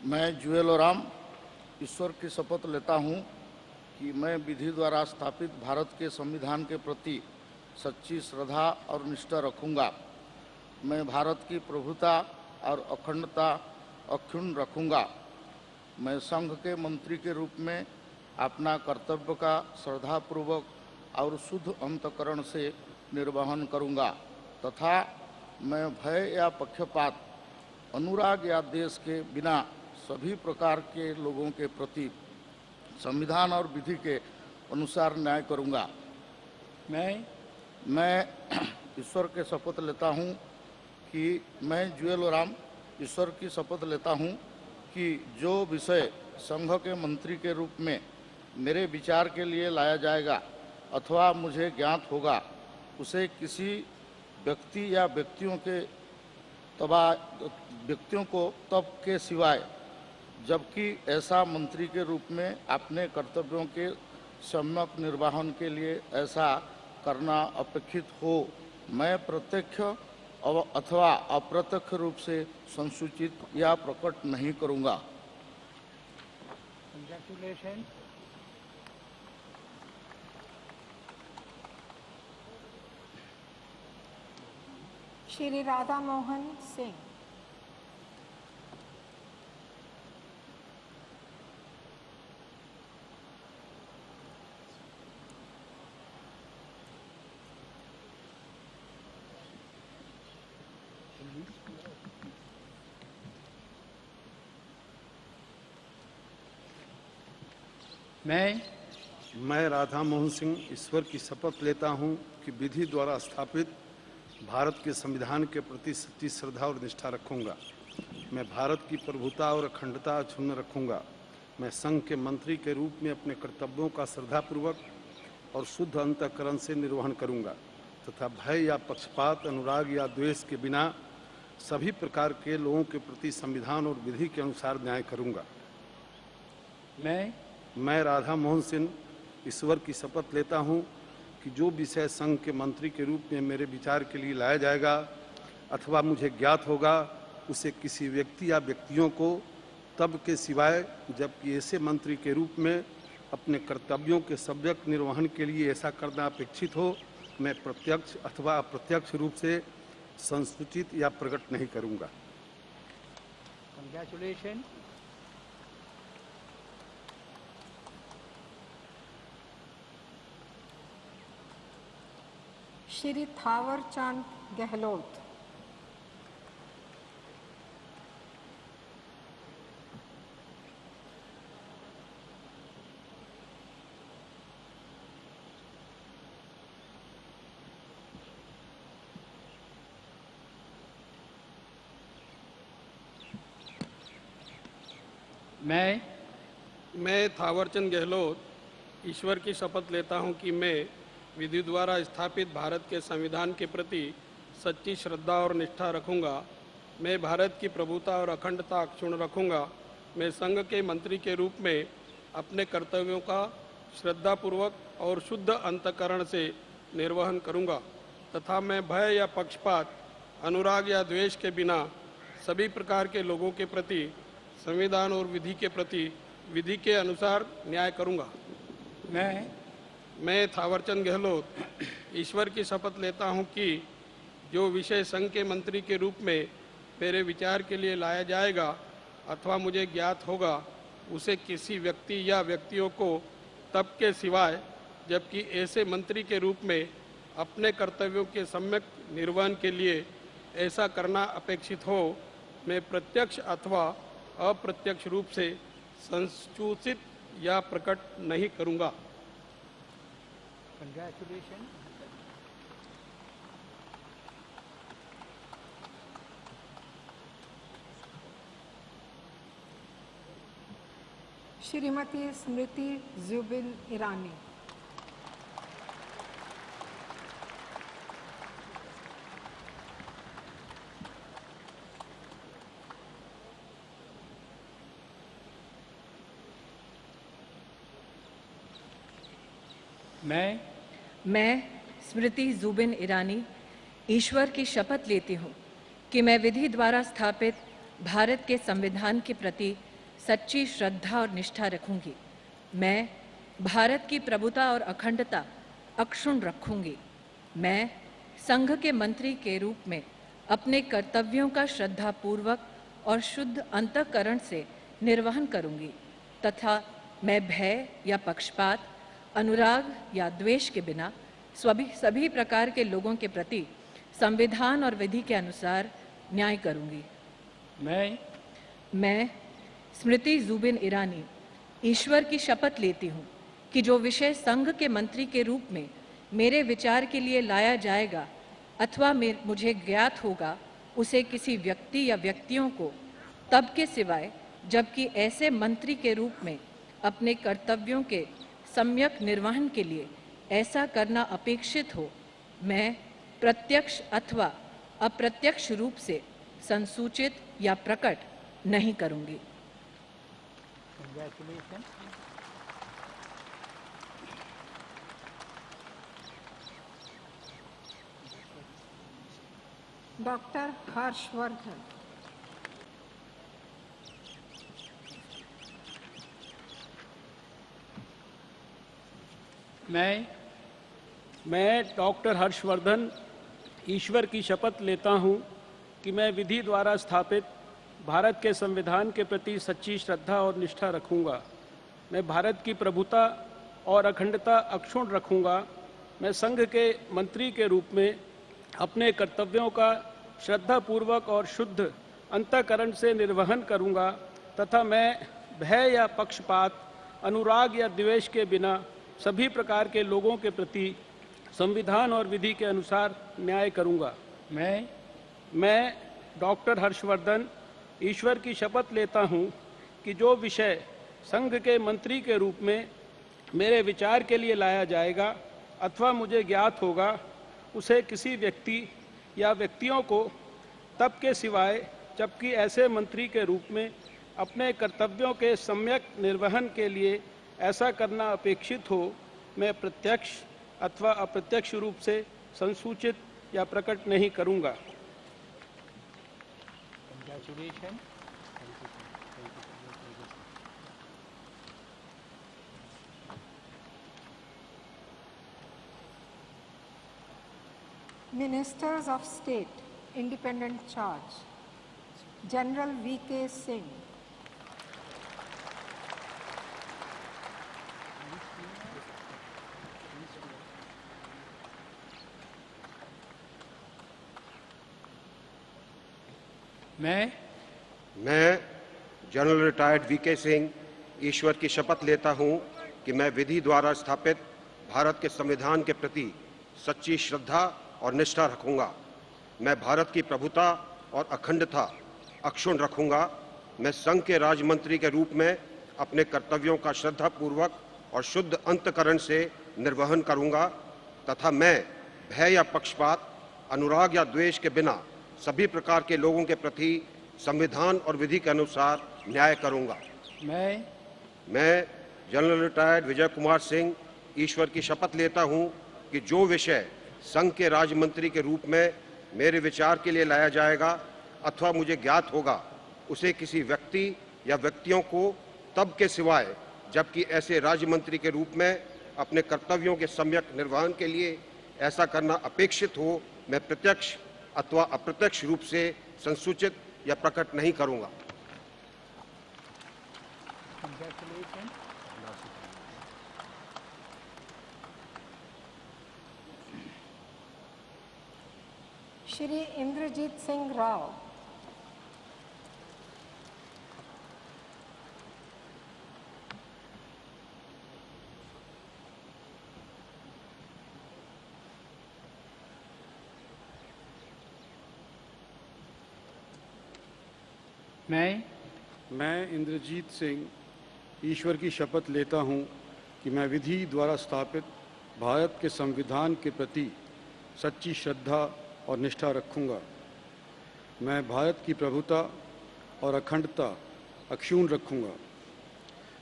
मैं जुएल ओराम ईश्वर की शपथ लेता हूं कि मैं विधि द्वारा स्थापित भारत के संविधान के प्रति सच्ची श्रद्धा और निष्ठा रखूंगा। मैं भारत की प्रभुता और अखंडता अक्षुण्ण रखूंगा। मैं संघ के मंत्री के रूप में अपना कर्तव्य का श्रद्धापूर्वक और शुद्ध अंतःकरण से निर्वहन करूंगा तथा मैं भय या पक्षपात, अनुराग या देश के बिना सभी प्रकार के लोगों के प्रति संविधान और विधि के अनुसार न्याय करूंगा। मैं ईश्वर के शपथ लेता हूं कि मैं जुएल ओराम ईश्वर की शपथ लेता हूं कि जो विषय संघ के मंत्री के रूप में मेरे विचार के लिए लाया जाएगा अथवा मुझे ज्ञात होगा, उसे किसी व्यक्ति या व्यक्तियों को तब के सिवाय जबकि ऐसा मंत्री के रूप में अपने कर्तव्यों के सम्यक निर्वहन के लिए ऐसा करना अपेक्षित हो, मैं प्रत्यक्ष अथवा अप्रत्यक्ष रूप से संसूचित या प्रकट नहीं करूंगा। Congratulations. श्री राधा मोहन सिंह। मैं राधा मोहन सिंह ईश्वर की शपथ लेता हूं कि विधि द्वारा स्थापित भारत के संविधान के प्रति सच्ची श्रद्धा और निष्ठा रखूंगा। मैं भारत की प्रभुता और अखंडता अक्षुण्ण रखूंगा। मैं संघ के मंत्री के रूप में अपने कर्तव्यों का श्रद्धापूर्वक और शुद्ध अंतःकरण से निर्वहन करूंगा तथा भय या पक्षपात, अनुराग या द्वेष के बिना सभी प्रकार के लोगों के प्रति संविधान और विधि के अनुसार न्याय करूंगा। मैं राधा मोहन सिंह ईश्वर की शपथ लेता हूं कि जो विषय संघ के मंत्री के रूप में मेरे विचार के लिए लाया जाएगा अथवा मुझे ज्ञात होगा, उसे किसी व्यक्ति या व्यक्तियों को तब के सिवाय जबकि ऐसे मंत्री के रूप में अपने कर्तव्यों के सम्यक निर्वहन के लिए ऐसा करना अपेक्षित हो, मैं प्रत्यक्ष अथवा अप्रत्यक्ष रूप से संसूचित या प्रकट नहीं करूंगा। Congratulations. श्री थावर चंद गहलोत। मैं थावरचंद गहलोत ईश्वर की शपथ लेता हूं कि मैं विधि द्वारा स्थापित भारत के संविधान के प्रति सच्ची श्रद्धा और निष्ठा रखूंगा। मैं भारत की प्रभुता और अखंडता अक्षुण्ण रखूंगा। मैं संघ के मंत्री के रूप में अपने कर्तव्यों का श्रद्धापूर्वक और शुद्ध अंतःकरण से निर्वहन करूंगा तथा मैं भय या पक्षपात, अनुराग या द्वेष के बिना सभी प्रकार के लोगों के प्रति संविधान और विधि के प्रति विधि के अनुसार न्याय करूंगा। मैं थावरचंद गहलोत ईश्वर की शपथ लेता हूं कि जो विषय संघ के मंत्री के रूप में मेरे विचार के लिए लाया जाएगा अथवा मुझे ज्ञात होगा, उसे किसी व्यक्ति या व्यक्तियों को तब के सिवाय जबकि ऐसे मंत्री के रूप में अपने कर्तव्यों के सम्यक निर्वहन के लिए ऐसा करना अपेक्षित हो, मैं प्रत्यक्ष अथवा अप्रत्यक्ष रूप से संसूचित या प्रकट नहीं करूंगा। Congratulations. श्रीमती स्मृति जुबिन ईरानी। मैं स्मृति जुबिन ईरानी ईश्वर की शपथ लेती हूँ कि मैं विधि द्वारा स्थापित भारत के संविधान के प्रति सच्ची श्रद्धा और निष्ठा रखूंगी। मैं भारत की प्रभुता और अखंडता अक्षुण्ण रखूंगी। मैं संघ के मंत्री के रूप में अपने कर्तव्यों का श्रद्धापूर्वक और शुद्ध अंतःकरण से निर्वहन करूंगी तथा मैं भय या पक्षपात, अनुराग या द्वेष के बिना सभी प्रकार के लोगों के प्रति संविधान और विधि के अनुसार न्याय करूंगी। मैं स्मृति जुबिन ईरानी ईश्वर की शपथ लेती हूँ कि जो विषय संघ के मंत्री के रूप में मेरे विचार के लिए लाया जाएगा अथवा मुझे ज्ञात होगा, उसे किसी व्यक्ति या व्यक्तियों को तब के सिवाय जबकि ऐसे मंत्री के रूप में अपने कर्तव्यों के सम्यक निर्वहन के लिए ऐसा करना अपेक्षित हो, मैं प्रत्यक्ष अथवा अप्रत्यक्ष रूप से संसूचित या प्रकट नहीं करूंगी। Congratulations. डॉक्टर हर्षवर्धन। मैं डॉक्टर हर्षवर्धन ईश्वर की शपथ लेता हूं कि मैं विधि द्वारा स्थापित भारत के संविधान के प्रति सच्ची श्रद्धा और निष्ठा रखूंगा। मैं भारत की प्रभुता और अखंडता अक्षुण्ण रखूंगा। मैं संघ के मंत्री के रूप में अपने कर्तव्यों का श्रद्धापूर्वक और शुद्ध अंतःकरण से निर्वहन करूंगा तथा मैं भय या पक्षपात, अनुराग या द्वेष के बिना सभी प्रकार के लोगों के प्रति संविधान और विधि के अनुसार न्याय करूंगा। मैं डॉक्टर हर्षवर्धन ईश्वर की शपथ लेता हूं कि जो विषय संघ के मंत्री के रूप में मेरे विचार के लिए लाया जाएगा अथवा मुझे ज्ञात होगा, उसे किसी व्यक्ति या व्यक्तियों को तब के सिवाय जबकि ऐसे मंत्री के रूप में अपने कर्तव्यों के सम्यक निर्वहन के लिए ऐसा करना अपेक्षित हो, मैं प्रत्यक्ष अथवा अप्रत्यक्ष रूप से संसूचित या प्रकट नहीं करूंगा। Congratulations. Ministers of State, Independent Charge, General V.K. Singh. मैं जनरल रिटायर्ड वीके सिंह ईश्वर की शपथ लेता हूं कि मैं विधि द्वारा स्थापित भारत के संविधान के प्रति सच्ची श्रद्धा और निष्ठा रखूंगा। मैं भारत की प्रभुता और अखंडता अक्षुण्ण रखूंगा। मैं संघ के राज्य मंत्री के रूप में अपने कर्तव्यों का श्रद्धापूर्वक और शुद्ध अंतःकरण से निर्वहन करूंगा तथा मैं भय या पक्षपात, अनुराग या द्वेष के बिना सभी प्रकार के लोगों के प्रति संविधान और विधि के अनुसार न्याय करूंगा। मैं जनरल रिटायर्ड विजय कुमार सिंह ईश्वर की शपथ लेता हूं कि जो विषय संघ के राज्य मंत्री के रूप में मेरे विचार के लिए लाया जाएगा अथवा मुझे ज्ञात होगा, उसे किसी व्यक्ति या व्यक्तियों को तब के सिवाय जबकि ऐसे राज्य मंत्री के रूप में अपने कर्तव्यों के सम्यक निर्वहन के लिए ऐसा करना अपेक्षित हो, मैं प्रत्यक्ष अथवा अप्रत्यक्ष रूप से संसूचित या प्रकट नहीं करूंगा। श्री इंद्रजीत सिंह राव। मैं इंद्रजीत सिंह ईश्वर की शपथ लेता हूं कि मैं विधि द्वारा स्थापित भारत के संविधान के प्रति सच्ची श्रद्धा और निष्ठा रखूंगा। मैं भारत की प्रभुता और अखंडता अक्षुण्ण रखूंगा।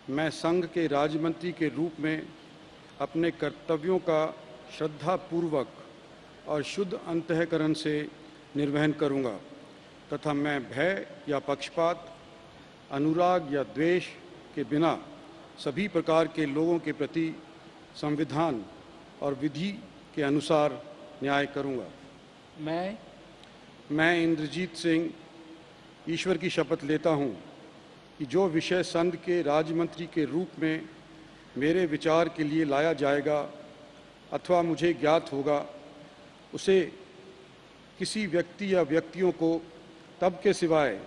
मैं संघ के राज्य मंत्री के रूप में अपने कर्तव्यों का श्रद्धापूर्वक और शुद्ध अंतःकरण से निर्वहन करूंगा तथा मैं भय या पक्षपात, अनुराग या द्वेष के बिना सभी प्रकार के लोगों के प्रति संविधान और विधि के अनुसार न्याय करूंगा। मैं इंद्रजीत सिंह ईश्वर की शपथ लेता हूं कि जो विषय संघ के राज्य मंत्री के रूप में मेरे विचार के लिए लाया जाएगा अथवा मुझे ज्ञात होगा, उसे किसी व्यक्ति या व्यक्तियों को तब के सिवाय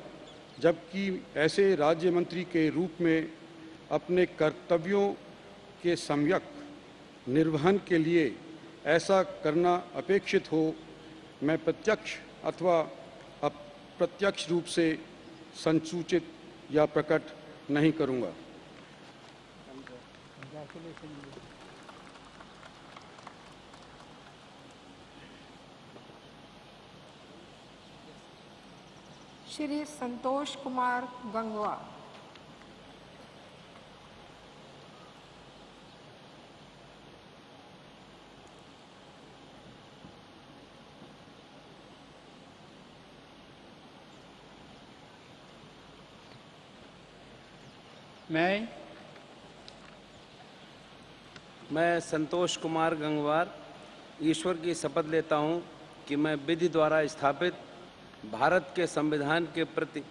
जबकि ऐसे राज्य मंत्री के रूप में अपने कर्तव्यों के सम्यक निर्वहन के लिए ऐसा करना अपेक्षित हो, मैं प्रत्यक्ष अथवा अप्रत्यक्ष रूप से संसूचित या प्रकट नहीं करूंगा। श्री संतोष कुमार गंगवा। मैं संतोष कुमार गंगवार ईश्वर की शपथ लेता हूं कि मैं विधि द्वारा स्थापित भारत के संविधान के प्रति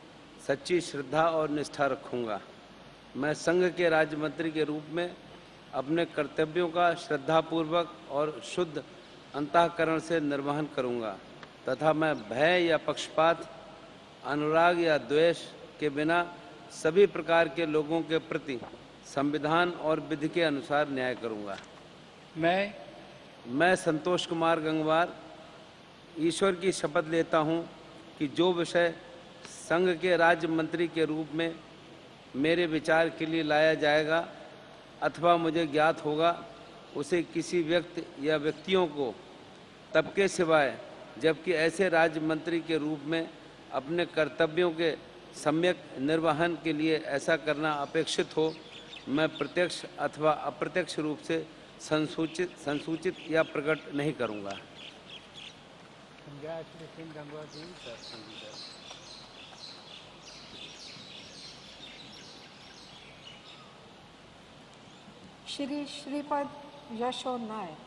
सच्ची श्रद्धा और निष्ठा रखूंगा। मैं संघ के राज्य मंत्री के रूप में अपने कर्तव्यों का श्रद्धापूर्वक और शुद्ध अंतःकरण से निर्वहन करूंगा तथा मैं भय या पक्षपात, अनुराग या द्वेष के बिना सभी प्रकार के लोगों के प्रति संविधान और विधि के अनुसार न्याय करूंगा। मैं संतोष कुमार गंगवार ईश्वर की शपथ लेता हूं कि जो विषय संघ के राज्य मंत्री के रूप में मेरे विचार के लिए लाया जाएगा अथवा मुझे ज्ञात होगा, उसे किसी व्यक्ति या व्यक्तियों को तब के सिवाय जबकि ऐसे राज्य मंत्री के रूप में अपने कर्तव्यों के सम्यक निर्वहन के लिए ऐसा करना अपेक्षित हो, मैं प्रत्यक्ष अथवा अप्रत्यक्ष रूप से संसूचित या प्रकट नहीं करूंगा। श्री श्रीपद यशो नायक।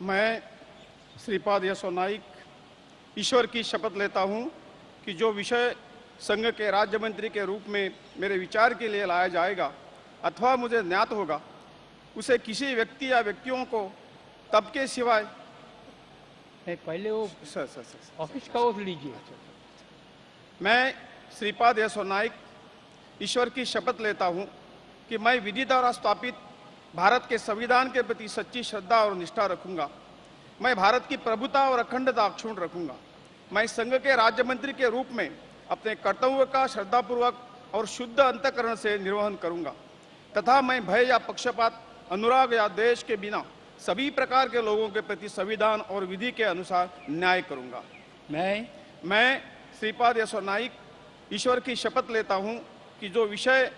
मैं श्रीपाद यशो नाइक ईश्वर की शपथ लेता हूं कि जो विषय संघ के राज्य मंत्री के रूप में मेरे विचार के लिए लाया जाएगा अथवा मुझे ज्ञात होगा, उसे किसी व्यक्ति या व्यक्तियों को तब के सिवाय पहले वो सर ऑफिस का ओथ लीजिए। मैं श्रीपाद यशो नाइक ईश्वर की शपथ लेता हूं कि मैं विधि द्वारा स्थापित भारत के संविधान के प्रति सच्ची श्रद्धा और निष्ठा रखूंगा। मैं भारत की प्रभुता और अखंडता अक्षुण्ण रखूंगा। मैं संघ के राज्य मंत्री के रूप में अपने कर्तव्य का श्रद्धापूर्वक और शुद्ध अंतःकरण से निर्वहन करूंगा तथा मैं भय या पक्षपात, अनुराग या द्वेष के बिना सभी प्रकार के लोगों के प्रति संविधान और विधि के अनुसार न्याय करूंगा। मैं श्रीपाद यशो नाइक ईश्वर की शपथ लेता हूं कि जो विषय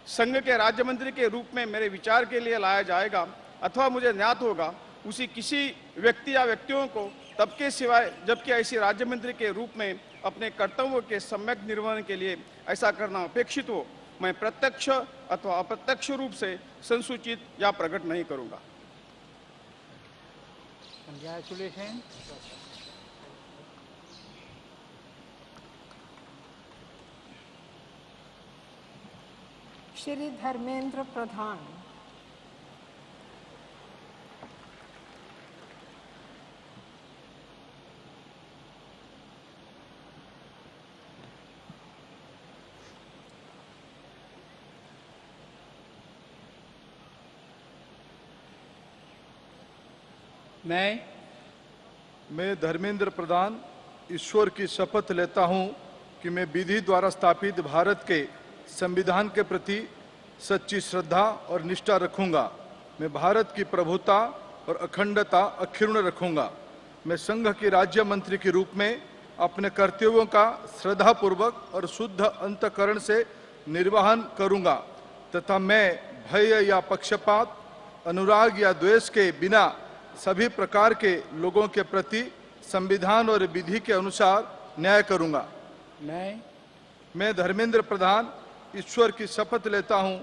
संघ के राज्य मंत्री के रूप में मेरे विचार के लिए लाया जाएगा अथवा मुझे ज्ञात होगा, उसी किसी व्यक्ति या व्यक्तियों को तब के सिवाय जबकि ऐसी राज्य मंत्री के रूप में अपने कर्तव्यों के सम्यक निर्वहन के लिए ऐसा करना अपेक्षित हो, मैं प्रत्यक्ष अथवा अप्रत्यक्ष रूप से संसूचित या प्रकट नहीं करूंगा। Congratulations. श्री धर्मेंद्र प्रधान। मैं धर्मेंद्र प्रधान ईश्वर की शपथ लेता हूं कि मैं विधि द्वारा स्थापित भारत के संविधान के प्रति सच्ची श्रद्धा और निष्ठा रखूंगा। मैं भारत की प्रभुता और अखंडता अक्षुण्ण रखूंगा। मैं संघ के राज्य मंत्री के रूप में अपने कर्तव्यों का श्रद्धापूर्वक और शुद्ध अंतःकरण से निर्वहन करूंगा तथा मैं भय या पक्षपात, अनुराग या द्वेष के बिना सभी प्रकार के लोगों के प्रति संविधान और विधि के अनुसार न्याय करूंगा। मैं धर्मेंद्र प्रधान ईश्वर की शपथ लेता हूं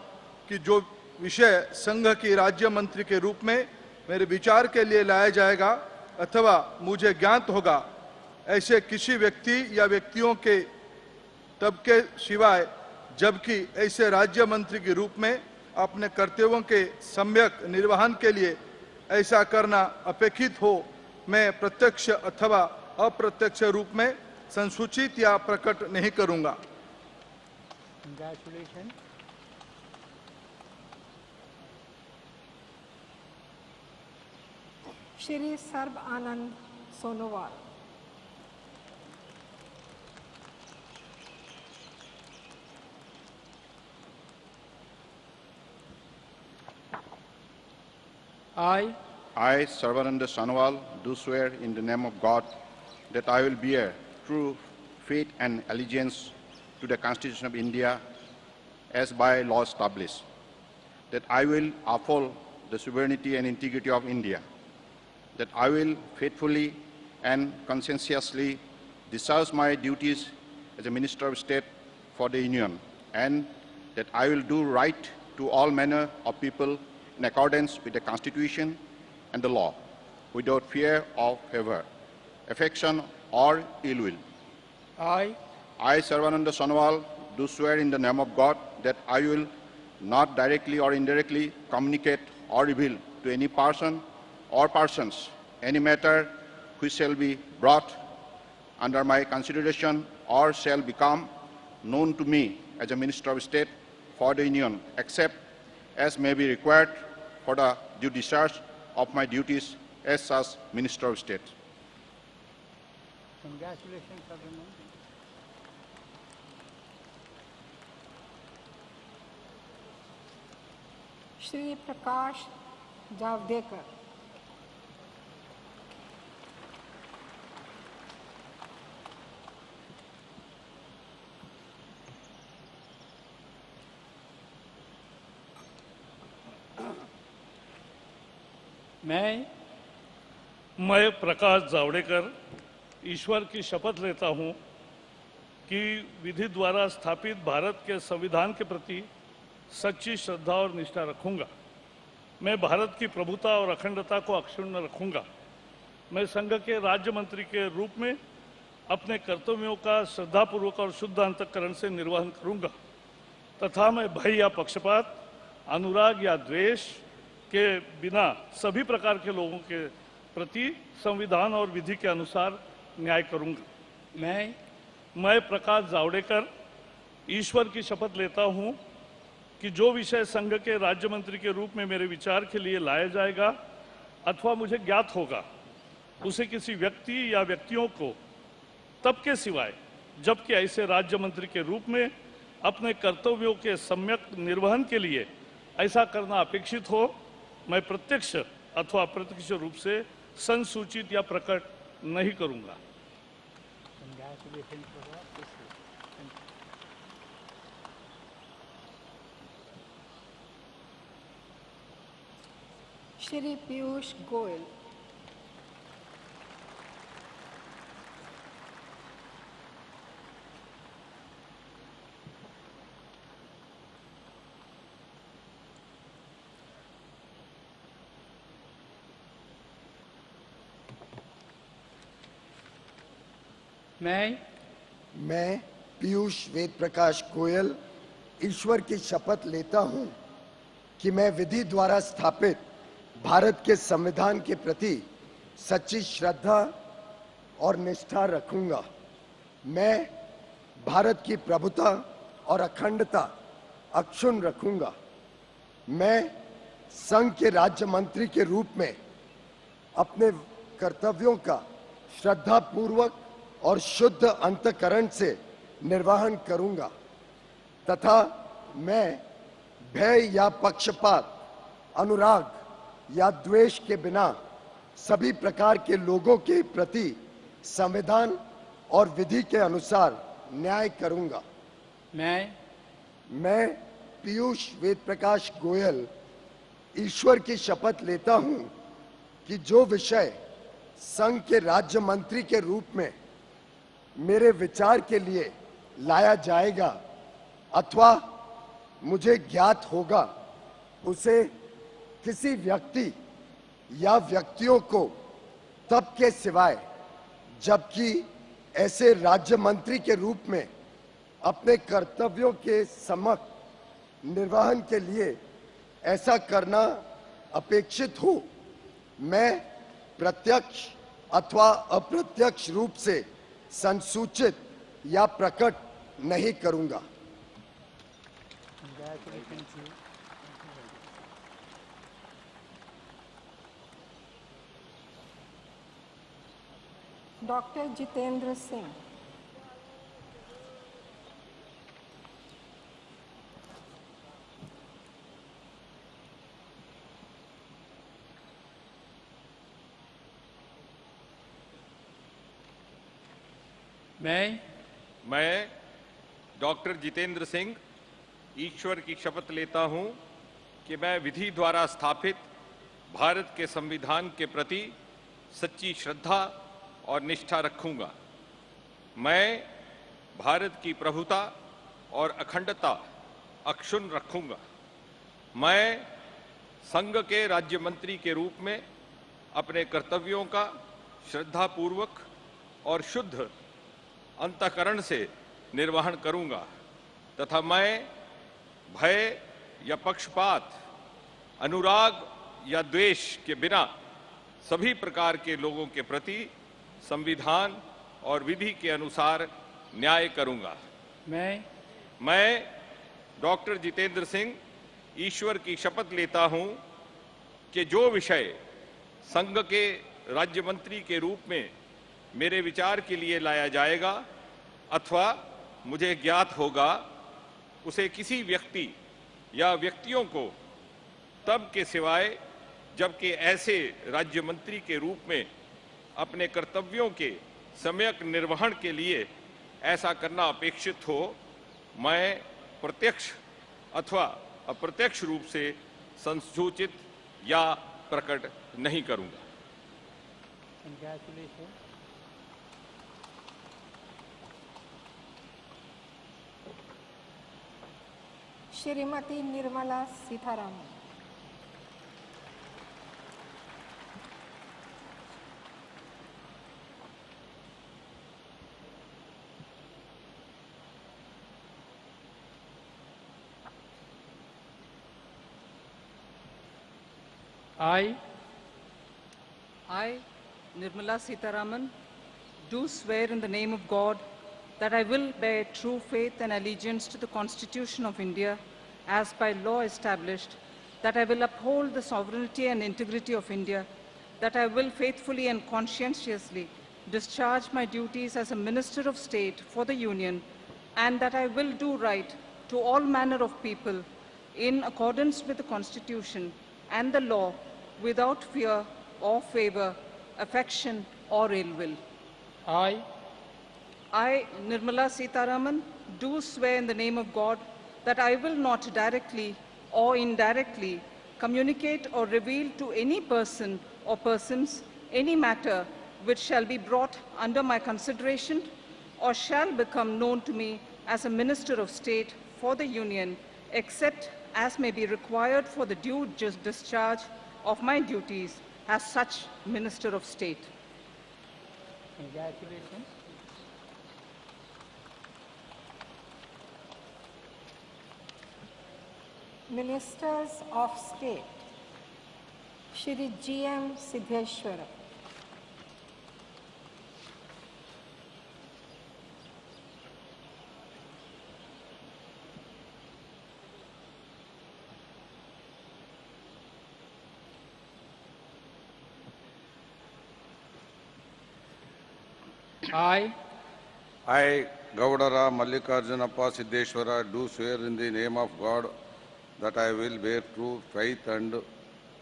कि जो विषय संघ की राज्य मंत्री के रूप में मेरे विचार के लिए लाया जाएगा अथवा मुझे ज्ञात होगा, ऐसे किसी व्यक्ति या व्यक्तियों के तब के सिवाय जबकि ऐसे राज्य मंत्री के रूप में अपने कर्तव्यों के सम्यक निर्वहन के लिए ऐसा करना अपेक्षित हो, मैं प्रत्यक्ष अथवा अप्रत्यक्ष रूप में संसूचित या प्रकट नहीं करूंगा। Congratulations. Shri serve Anand Sonowal. I, Sarvananda Sonowal, do swear in the name of God that I will bear true faith and allegiance to the Constitution of India as by law established, that I will uphold the sovereignty and integrity of India, that I will faithfully and conscientiously discharge my duties as a Minister of State for the Union, and that I will do right to all manner of people in accordance with the Constitution and the law, without fear of favor, affection, or ill will. I, Sarvananda Sonowal, do swear in the name of God that I will not directly or indirectly communicate or reveal to any person or persons any matter which shall be brought under my consideration or shall become known to me as a Minister of State for the Union, except as may be required for the due discharge of my duties as such Minister of State. Congratulations, Sarvananda. Shri Prakash Javadekar. मैं प्रकाश जावड़ेकर ईश्वर की शपथ लेता हूं कि विधि द्वारा स्थापित भारत के संविधान के प्रति सच्ची श्रद्धा और निष्ठा रखूंगा। मैं भारत की प्रभुता और अखंडता को अक्षुण्ण रखूंगा। मैं संघ के राज्य मंत्री के रूप में अपने कर्तव्यों का श्रद्धापूर्वक और शुद्ध अंतःकरण से निर्वहन करूंगा तथा मैं भय या पक्षपात, अनुराग या द्वेष के बिना सभी प्रकार के लोगों के प्रति संविधान और विधि के अनुसार न्याय करूंगा। मैं प्रकाश जावड़ेकर ईश्वर की शपथ लेता हूं कि जो विषय संघ के राज्य मंत्री के रूप में मेरे विचार के लिए लाया जाएगा अथवा मुझे ज्ञात होगा, उसे किसी व्यक्ति या व्यक्तियों को तब के सिवाय जबकि ऐसे राज्य मंत्री के रूप में अपने कर्तव्यों के सम्यक निर्वहन के लिए ऐसा करना अपेक्षित हो, मैं प्रत्यक्ष अथवा अप्रत्यक्ष रूप से संसूचित या प्रकट नहीं करूंगा। श्री पीयूष गोयल। मैं पीयूष वेद प्रकाश गोयल ईश्वर की शपथ लेता हूं कि मैं विधि द्वारा स्थापित भारत के संविधान के प्रति सच्ची श्रद्धा और निष्ठा रखूंगा। मैं भारत की प्रभुता और अखंडता अक्षुण्ण रखूंगा। मैं संघ के राज्य मंत्री के रूप में अपने कर्तव्यों का श्रद्धापूर्वक और शुद्ध अंतःकरण से निर्वहन करूंगा तथा मैं भय या पक्षपात, अनुराग या द्वेष के बिना सभी प्रकार के लोगों के प्रति संविधान और विधि के अनुसार न्याय करूंगा। मैं पीयूष वेद प्रकाश गोयल ईश्वर की शपथ लेता हूं कि जो विषय संघ के राज्य मंत्री के रूप में मेरे विचार के लिए लाया जाएगा अथवा मुझे ज्ञात होगा, उसे किसी व्यक्ति या व्यक्तियों को तब के सिवाय जबकि ऐसे राज्य मंत्री के रूप में अपने कर्तव्यों के सम्यक निर्वहन के लिए ऐसा करना अपेक्षित हो, मैं प्रत्यक्ष अथवा अप्रत्यक्ष रूप से संसूचित या प्रकट नहीं करूंगा। डॉक्टर जितेंद्र सिंह। मैं डॉक्टर जितेंद्र सिंह ईश्वर की शपथ लेता हूं कि मैं विधि द्वारा स्थापित भारत के संविधान के प्रति सच्ची श्रद्धा और निष्ठा रखूंगा। मैं भारत की प्रभुता और अखंडता अक्षुण्ण रखूंगा। मैं संघ के राज्य मंत्री के रूप में अपने कर्तव्यों का श्रद्धापूर्वक और शुद्ध अंतःकरण से निर्वहन करूंगा तथा मैं भय या पक्षपात, अनुराग या द्वेष के बिना सभी प्रकार के लोगों के प्रति संविधान और विधि के अनुसार न्याय करूंगा। मैं डॉक्टर जितेंद्र सिंह ईश्वर की शपथ लेता हूं कि जो विषय संघ के राज्य मंत्री के रूप में मेरे विचार के लिए लाया जाएगा अथवा मुझे ज्ञात होगा, उसे किसी व्यक्ति या व्यक्तियों को तब के सिवाय जबकि ऐसे राज्य मंत्री के रूप में अपने कर्तव्यों के सम्यक निर्वहन के लिए ऐसा करना अपेक्षित हो, मैं प्रत्यक्ष अथवा अप्रत्यक्ष रूप से संसूचित या प्रकट नहीं करूंगा। Shrimati Nirmala Sitharaman. I, Nirmala Sitharaman, do swear in the name of God that I will bear true faith and allegiance to the Constitution of India as by law established, that I will uphold the sovereignty and integrity of India, that I will faithfully and conscientiously discharge my duties as a Minister of State for the Union, and that I will do right to all manner of people in accordance with the Constitution and the law without fear or favor, affection or ill will. I, Nirmala Sitharaman, do swear in the name of God that I will not directly or indirectly communicate or reveal to any person or persons any matter which shall be brought under my consideration or shall become known to me as a Minister of State for the Union, except as may be required for the due discharge of my duties as such Minister of State. congratulations. Ministers of State, Shri G.M. Siddheshwara. I, Gaudara Mallikarjunappa Siddheshwara, do swear in the name of God that I will bear true faith and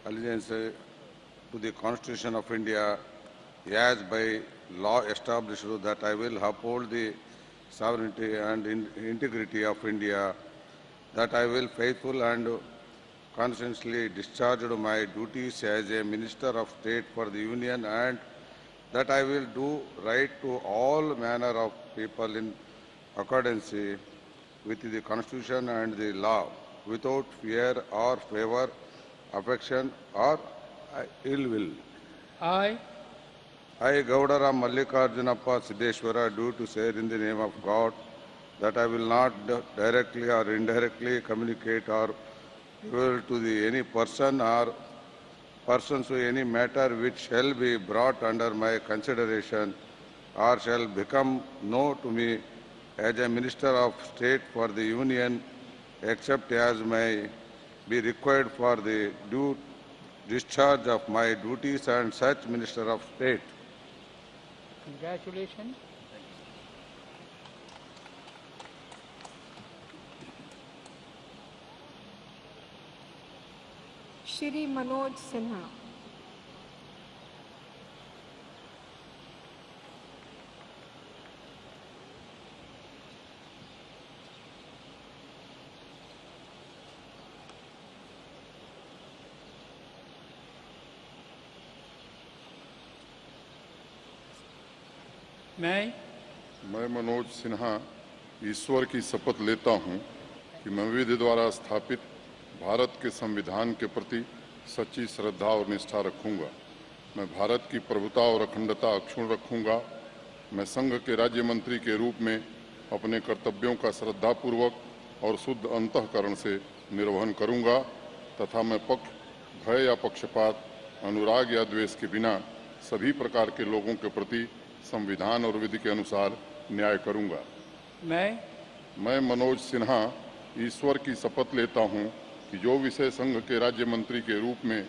allegiance to the Constitution of India as by law established, that I will uphold the sovereignty and integrity of India, that I will faithful and conscientiously discharge my duties as a Minister of State for the Union, and that I will do right to all manner of people in accordance with the Constitution and the law, without fear or favor, affection or ill will. I, Gaudara Mallikarjunappa Siddheshwara, do to swear in the name of God that I will not directly or indirectly communicate or reveal to any person or persons to any matter which shall be brought under my consideration or shall become known to me as a Minister of State for the Union, except as may be required for the due discharge of my duties and such Minister of State. congratulations. Shri Manoj Sinha. मैं मनोज सिन्हा ईश्वर की शपथ लेता हूं कि मैं विधि द्वारा स्थापित भारत के संविधान के प्रति सच्ची श्रद्धा और निष्ठा रखूंगा। मैं भारत की प्रभुता और अखंडता अक्षुण्ण रखूंगा। मैं संघ के राज्य मंत्री के रूप में अपने कर्तव्यों का श्रद्धापूर्वक और शुद्ध अंतःकरण से निर्वहन करूंगा तथा मैं पक्ष, भय या पक्षपात, अनुराग या द्वेष के बिना सभी प्रकार के लोगों के प्रति संविधान और विधि के अनुसार न्याय करूंगा। मैं मनोज सिन्हा ईश्वर की शपथ लेता हूं कि जो विषय संघ के राज्य मंत्री के रूप में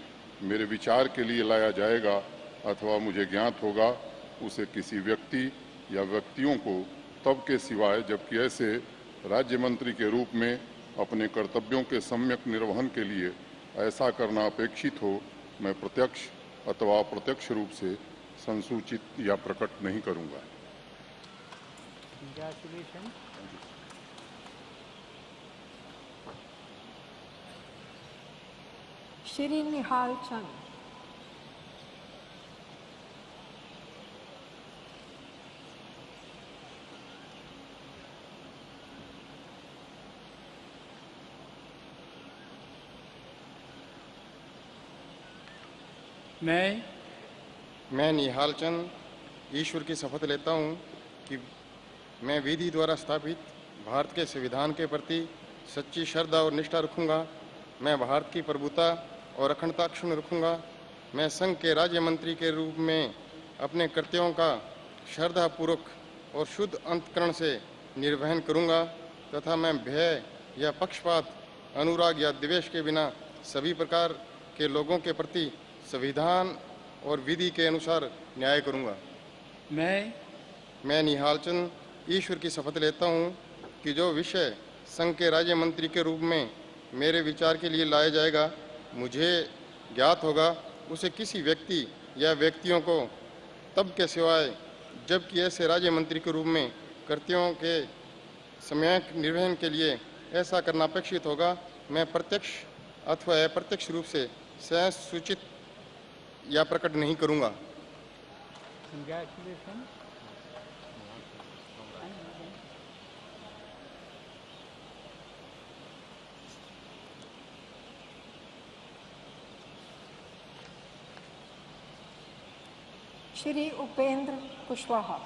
मेरे विचार के लिए लाया जाएगा अथवा मुझे ज्ञात होगा, उसे किसी व्यक्ति या व्यक्तियों को तब के सिवाय जबकि ऐसे राज्य मंत्री के रूप में अपने कर्तव्यों के सम्यक निर्वहन के लिए ऐसा करना अपेक्षित हो, मैं प्रत्यक्ष अथवा अप्रत्यक्ष रूप से संसूचित या प्रकट नहीं करूंगा। Shri Nihal Chand. मैं निहाल चंद ईश्वर की शपथ लेता हूं कि मैं विधि द्वारा स्थापित भारत के संविधान के प्रति सच्ची श्रद्धा और निष्ठा रखूंगा। मैं भारत की प्रभुता और अखंडता अक्षुण्ण रखूंगा। मैं संघ के राज्य मंत्री के रूप में अपने कर्तव्यों का श्रद्धापूर्वक और शुद्ध अंतःकरण से निर्वहन करूंगा तथा मैं भय या पक्षपात, अनुराग या द्वेष के बिना सभी प्रकार के लोगों के प्रति संविधान और विधि के अनुसार न्याय करूंगा। मैं निहाल चंद ईश्वर की शपथ लेता हूं कि जो विषय संघ के राज्य मंत्री के रूप में मेरे विचार के लिए लाया जाएगा, मुझे ज्ञात होगा, उसे किसी व्यक्ति या व्यक्तियों को तब के सिवाय जबकि ऐसे राज्य मंत्री के रूप में कर्तव्यों के समयक निर्वहन के लिए ऐसा करना अपेक्षित होगा, मैं प्रत्यक्ष अथवा अप्रत्यक्ष रूप से सहज सूचित या प्रकट नहीं करूंगा। श्री उपेंद्र कुशवाहा।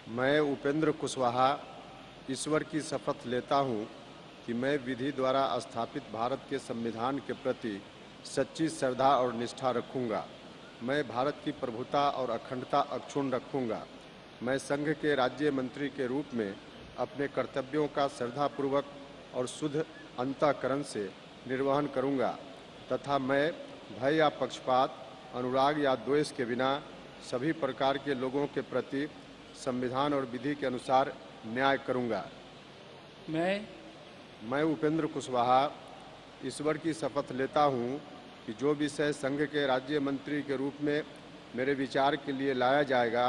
मैं उपेंद्र कुशवाहा ईश्वर की शपथ लेता हूं कि मैं विधि द्वारा स्थापित भारत के संविधान के प्रति सच्ची श्रद्धा और निष्ठा रखूंगा। मैं भारत की प्रभुता और अखंडता अक्षुण्ण रखूंगा। मैं संघ के राज्य मंत्री के रूप में अपने कर्तव्यों का श्रद्धापूर्वक और शुद्ध अंतःकरण से निर्वहन करूंगा तथा मैं भय या पक्षपात, अनुराग या द्वेष के बिना सभी प्रकार के लोगों के प्रति संविधान और विधि के अनुसार न्याय करूंगा। मैं उपेंद्र कुशवाहा ईश्वर की शपथ लेता हूं कि जो विषय संघ के राज्य मंत्री के रूप में मेरे विचार के लिए लाया जाएगा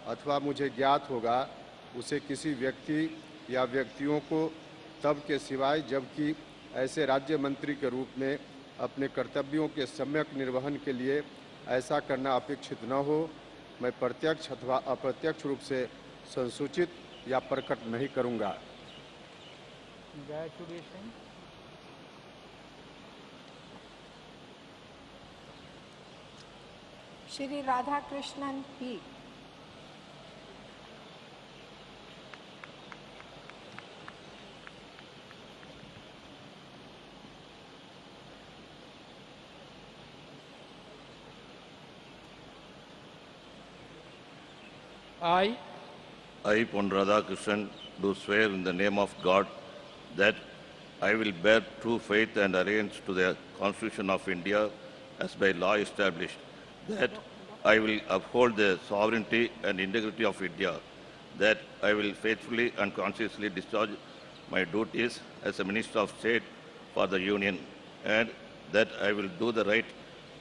अथवा मुझे ज्ञात होगा, उसे किसी व्यक्ति या व्यक्तियों को तब के सिवाय जबकि ऐसे राज्य मंत्री के रूप में अपने कर्तव्यों के सम्यक निर्वहन के लिए ऐसा करना अपेक्षित न हो, मैं प्रत्यक्ष अथवा अप्रत्यक्ष रूप से संसूचित या प्रकट नहीं करूंगा। Shri Radha Krishnan P. I, Pon Radhakrishnan, do swear in the name of God that I will bear true faith and allegiance to the Constitution of India as by law established, that I will uphold the sovereignty and integrity of India, that I will faithfully and conscientiously discharge my duties as a Minister of State for the Union, and that I will do the right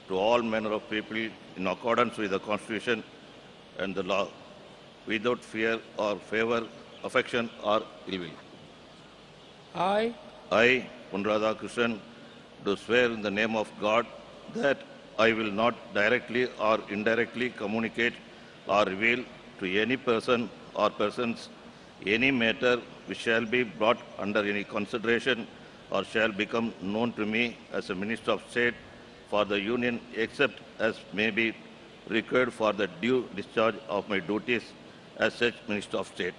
to all manner of people in accordance with the Constitution and the law, without fear or favor, affection or ill will. I, Pon Radhakrishnan, do swear in the name of God that I will not directly or indirectly communicate or reveal to any person or persons any matter which shall be brought under any consideration or shall become known to me as a Minister of State for the Union, except as may be required for the due discharge of my duties as such Minister of State.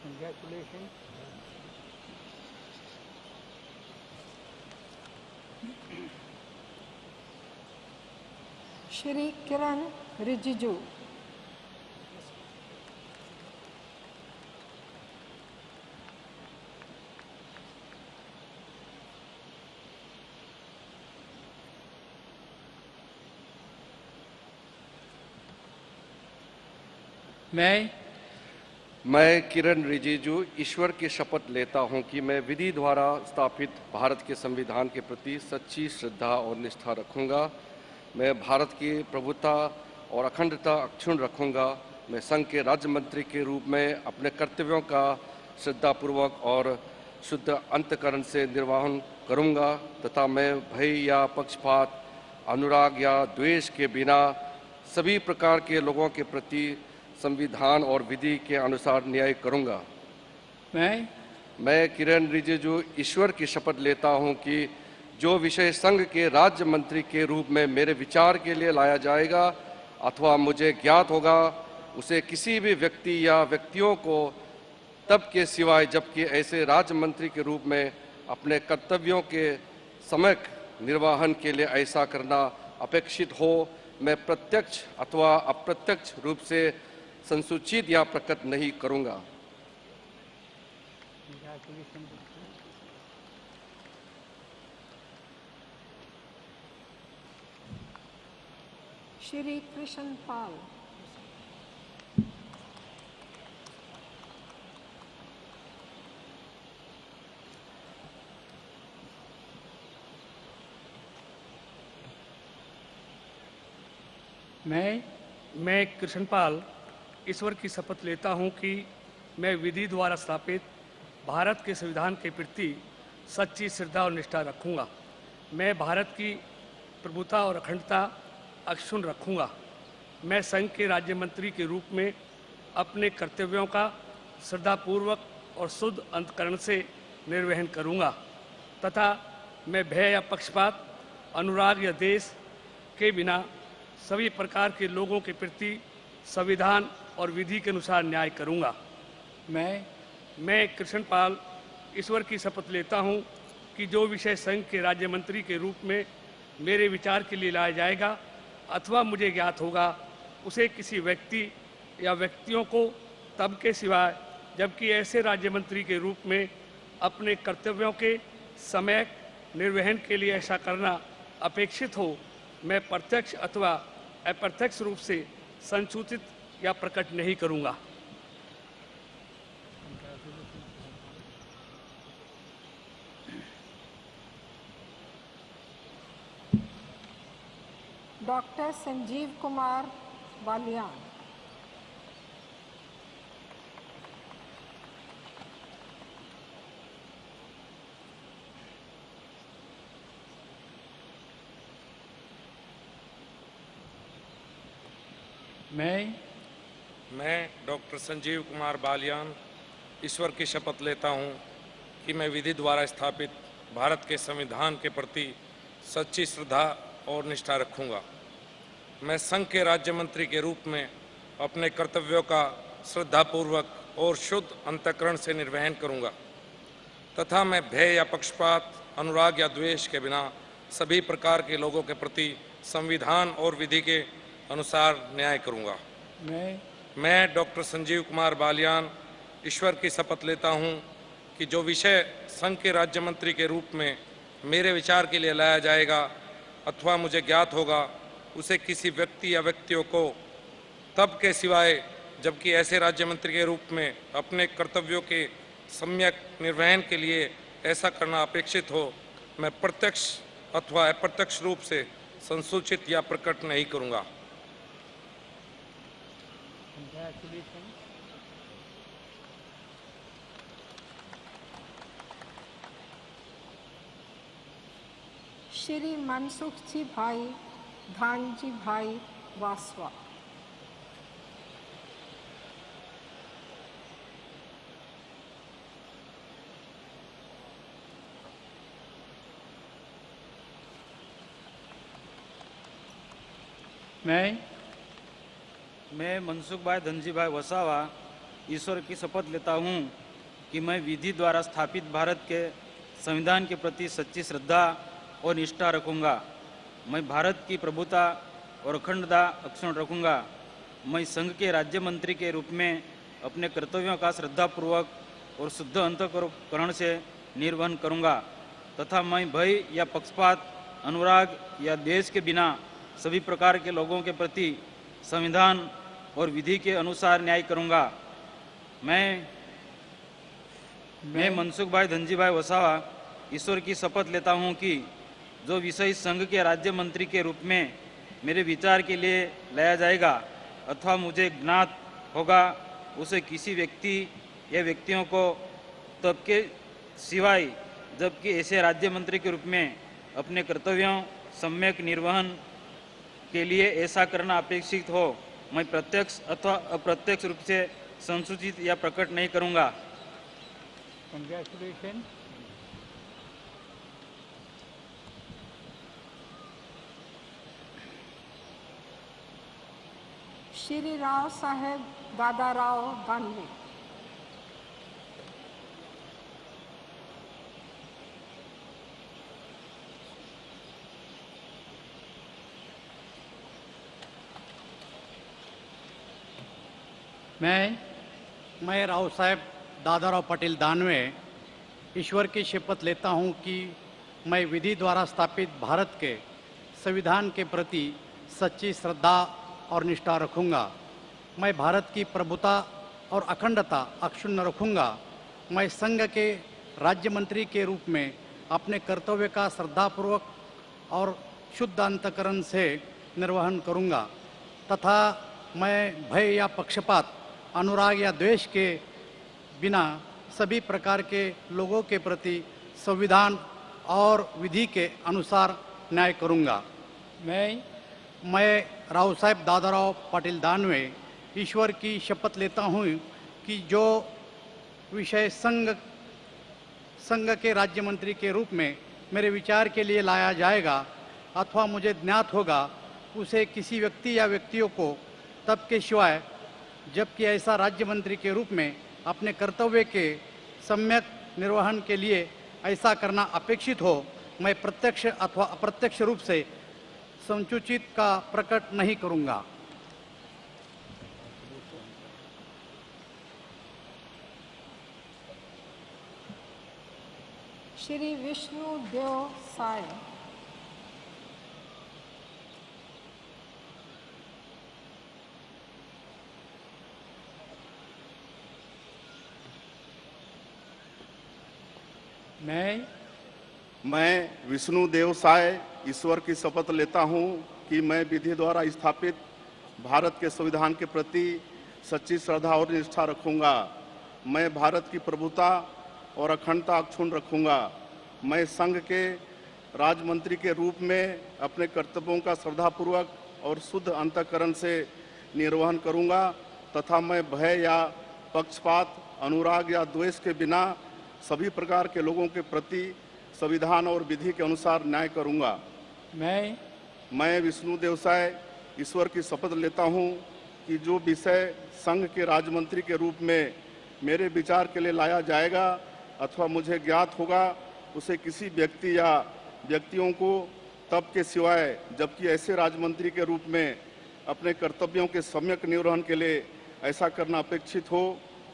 Congratulations. Shri Kiren Rijiju. मैं किरण रिजिजू ईश्वर की शपथ लेता हूं कि मैं विधि द्वारा स्थापित भारत के संविधान के प्रति सच्ची श्रद्धा और निष्ठा रखूंगा। मैं भारत की प्रभुता और अखंडता अक्षुण्ण रखूंगा। मैं संघ के राज्य मंत्री के रूप में अपने कर्तव्यों का श्रद्धापूर्वक और शुद्ध अंतःकरण से निर्वहन करूंगा तथा मैं भय या पक्षपात, अनुराग या द्वेष के बिना सभी प्रकार के लोगों के प्रति संविधान और विधि के अनुसार न्याय करूंगा। मैं किरण रिजिजू ईश्वर की शपथ लेता हूं कि जो विषय संघ के राज्य मंत्री के रूप में मेरे विचार के लिए लाया जाएगा अथवा मुझे ज्ञात होगा, उसे किसी भी व्यक्ति या व्यक्तियों को तब के सिवाय जबकि ऐसे राज्य मंत्री के रूप में अपने कर्तव्यों के सम्यक निर्वहन के लिए ऐसा करना अपेक्षित हो, मैं प्रत्यक्ष अथवा अप्रत्यक्ष रूप से संसूचित या प्रकट नहीं करूंगा। श्री कृष्ण पाल। मैं कृष्णपाल ईश्वर की शपथ लेता हूं कि मैं विधि द्वारा स्थापित भारत के संविधान के प्रति सच्ची श्रद्धा और निष्ठा रखूंगा। मैं भारत की प्रभुता और अखंडता अक्षुण्ण रखूंगा। मैं संघ के राज्य मंत्री के रूप में अपने कर्तव्यों का श्रद्धापूर्वक और शुद्ध अंतःकरण से निर्वहन करूंगा तथा मैं भय या पक्षपात, अनुराग या देश के बिना सभी प्रकार के लोगों के प्रति संविधान और विधि के अनुसार न्याय करूंगा। मैं कृष्णपाल ईश्वर की शपथ लेता हूं कि जो विषय संघ के राज्य मंत्री के रूप में मेरे विचार के लिए लाया जाएगा अथवा मुझे ज्ञात होगा, उसे किसी व्यक्ति या व्यक्तियों को तब के सिवाय जबकि ऐसे राज्य मंत्री के रूप में अपने कर्तव्यों के सम्यक निर्वहन के लिए ऐसा करना अपेक्षित हो, मैं प्रत्यक्ष अथवा अप्रत्यक्ष रूप से संसूचित या प्रकट नहीं करूंगा। डॉक्टर संजीव कुमार बालियान। मैं डॉक्टर संजीव कुमार बालियान ईश्वर की शपथ लेता हूं कि मैं विधि द्वारा स्थापित भारत के संविधान के प्रति सच्ची श्रद्धा और निष्ठा रखूंगा। मैं संघ के राज्य मंत्री के रूप में अपने कर्तव्यों का श्रद्धापूर्वक और शुद्ध अंतःकरण से निर्वहन करूंगा तथा मैं भय या पक्षपात, अनुराग या द्वेष के बिना सभी प्रकार के लोगों के प्रति संविधान और विधि के अनुसार न्याय करूंगा। मैं डॉक्टर संजीव कुमार बालियान ईश्वर की शपथ लेता हूं कि जो विषय संघ के राज्य मंत्री के रूप में मेरे विचार के लिए लाया जाएगा अथवा मुझे ज्ञात होगा, उसे किसी व्यक्ति या व्यक्तियों को तब के सिवाय जबकि ऐसे राज्य मंत्री के रूप में अपने कर्तव्यों के सम्यक निर्वहन के लिए ऐसा करना अपेक्षित हो, मैं प्रत्यक्ष अथवा अप्रत्यक्ष रूप से संसूचित या प्रकट नहीं करूंगा। श्री मनसुख जी भाई धानजी भाई वासवा। मैं मनसुख भाई धनजी भाई वसावा ईश्वर की शपथ लेता हूँ कि मैं विधि द्वारा स्थापित भारत के संविधान के प्रति सच्ची श्रद्धा और निष्ठा रखूँगा। मैं भारत की प्रभुता और अखंडता अक्षुण्ण रखूँगा। मैं संघ के राज्य मंत्री के रूप में अपने कर्तव्यों का श्रद्धापूर्वक और शुद्ध अंतःकरण से निर्वहन करूँगा तथा मैं भय या पक्षपात, अनुराग या द्वेष के बिना सभी प्रकार के लोगों के प्रति संविधान और विधि के अनुसार न्याय करूँगा। मैं मनसुख भाई धनजी भाई वसावा ईश्वर की शपथ लेता हूँ कि जो विषय संघ के राज्य मंत्री के रूप में मेरे विचार के लिए लाया जाएगा अथवा मुझे ज्ञात होगा, उसे किसी व्यक्ति या व्यक्तियों को तब के सिवाय जबकि ऐसे राज्य मंत्री के रूप में अपने कर्तव्यों सम्यक निर्वहन के लिए ऐसा करना अपेक्षित हो, मैं प्रत्यक्ष अथवा अप्रत्यक्ष रूप से संसूचित या प्रकट नहीं करूँगा। Congratulations. श्री राव साहेब दादाराव दानवे। मैं राव साहेब दादाराव पटेल दानवे ईश्वर की शपथ लेता हूं कि मैं विधि द्वारा स्थापित भारत के संविधान के प्रति सच्ची श्रद्धा और निष्ठा रखूंगा। मैं भारत की प्रभुता और अखंडता अक्षुण्ण रखूंगा। मैं संघ के राज्य मंत्री के रूप में अपने कर्तव्य का श्रद्धापूर्वक और शुद्ध अंतःकरण से निर्वहन करूंगा तथा मैं भय या पक्षपात, अनुराग या द्वेष के बिना सभी प्रकार के लोगों के प्रति संविधान और विधि के अनुसार न्याय करूंगा। मैं राव साहेब दादाराव पाटिल दानवे ईश्वर की शपथ लेता हूं कि जो विषय संघ के राज्य मंत्री के रूप में मेरे विचार के लिए लाया जाएगा अथवा मुझे ज्ञात होगा उसे किसी व्यक्ति या व्यक्तियों को तब के सिवाय जबकि ऐसा राज्य मंत्री के रूप में अपने कर्तव्य के सम्यक निर्वहन के लिए ऐसा करना अपेक्षित हो, मैं प्रत्यक्ष अथवा अप्रत्यक्ष रूप से संसूचित का प्रकट नहीं करूंगा। श्री विष्णु देव साय। मैं विष्णु देव साय ईश्वर की शपथ लेता हूं कि मैं विधि द्वारा स्थापित भारत के संविधान के प्रति सच्ची श्रद्धा और निष्ठा रखूंगा। मैं भारत की प्रभुता और अखंडता अक्षुण्ण रखूंगा। मैं संघ के राजमंत्री के रूप में अपने कर्तव्यों का श्रद्धापूर्वक और शुद्ध अंतःकरण से निर्वहन करूंगा तथा मैं भय या पक्षपात, अनुराग या द्वेष के बिना सभी प्रकार के लोगों के प्रति संविधान और विधि के अनुसार न्याय करूंगा। मैं विष्णु देव साय ईश्वर की शपथ लेता हूं कि जो विषय संघ के राज्यमंत्री के रूप में मेरे विचार के लिए लाया जाएगा अथवा मुझे ज्ञात होगा उसे किसी व्यक्ति या व्यक्तियों को तब के सिवाय जबकि ऐसे राज्यमंत्री के रूप में अपने कर्तव्यों के सम्यक निर्वहन के लिए ऐसा करना अपेक्षित हो,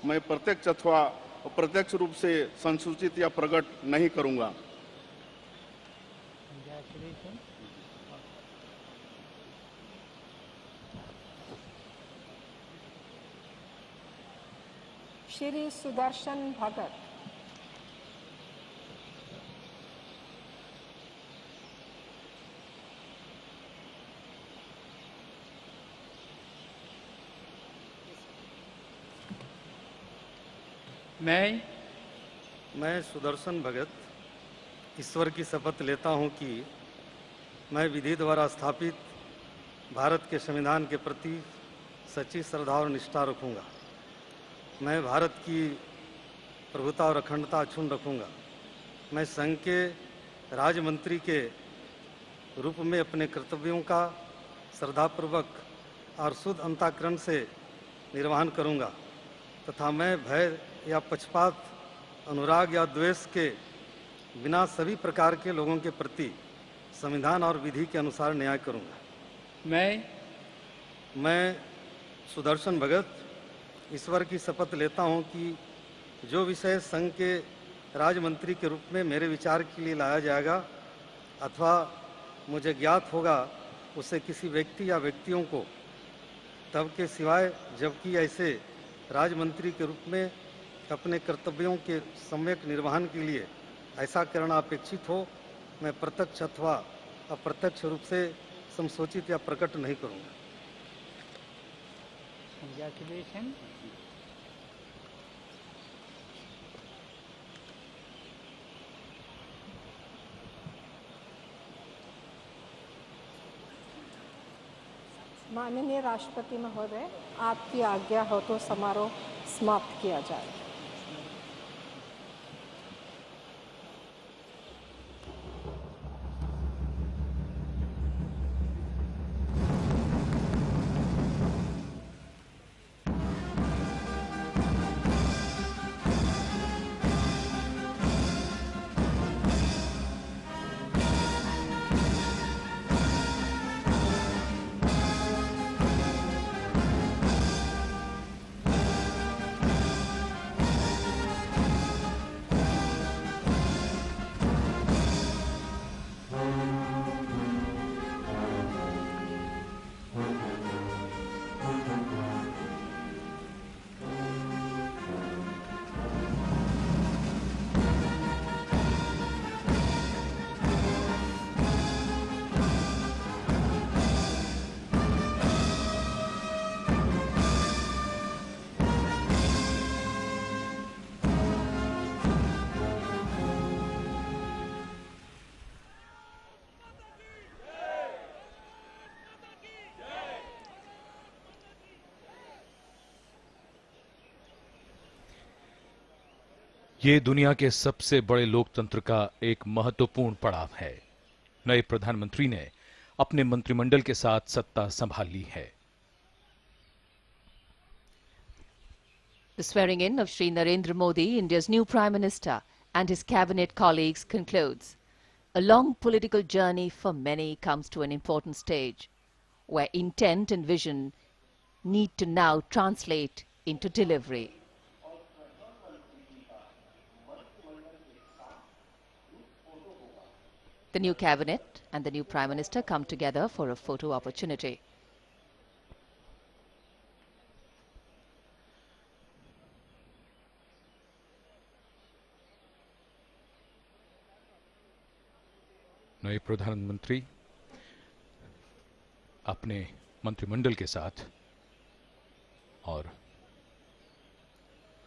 मैं प्रत्यक्ष अथवा अप्रत्यक्ष रूप से संसूचित या प्रकट नहीं करूंगा। श्री सुदर्शन भगत। मैं सुदर्शन भगत ईश्वर की शपथ लेता हूं कि मैं विधि द्वारा स्थापित भारत के संविधान के प्रति सच्ची श्रद्धा और निष्ठा रखूंगा। मैं भारत की प्रभुता और अखंडता अक्षुण्ण रखूंगा। मैं संघ के राज्य मंत्री के रूप में अपने कर्तव्यों का श्रद्धापूर्वक और शुद्ध अंतःकरण से निर्वहन करूंगा तथा मैं भय या पक्षपात, अनुराग या द्वेष के बिना सभी प्रकार के लोगों के प्रति संविधान और विधि के अनुसार न्याय करूंगा। मैं सुदर्शन भगत ईश्वर की शपथ लेता हूं कि जो विषय संघ के राज्य मंत्री के रूप में मेरे विचार के लिए लाया जाएगा अथवा मुझे ज्ञात होगा उसे किसी व्यक्ति या व्यक्तियों को तब के सिवाय जबकि ऐसे राज्य मंत्री के रूप में अपने कर्तव्यों के सम्यक निर्वहन के लिए ऐसा करना अपेक्षित हो, मैं प्रत्यक्ष अथवा अप्रत्यक्ष रूप से संसूचित या प्रकट नहीं करूंगा। Congratulations. माननीय राष्ट्रपति महोदय, आपकी आज्ञा हो तो समारोह समाप्त किया जाए। ये दुनिया के सबसे बड़े लोकतंत्र का एक महत्वपूर्ण पड़ाव है। नए प्रधानमंत्री ने अपने मंत्रिमंडल के साथ सत्ता संभाल ली है। The swearing in of Shri Narendra Modi, India's new Prime Minister, and his cabinet colleagues concludes. A long political journey for many comes to an important stage, where intent and vision need to now translate into delivery. The new cabinet and the new Prime Minister come together for a photo opportunity. नए प्रधानमंत्री अपने मंत्रिमंडल के साथ और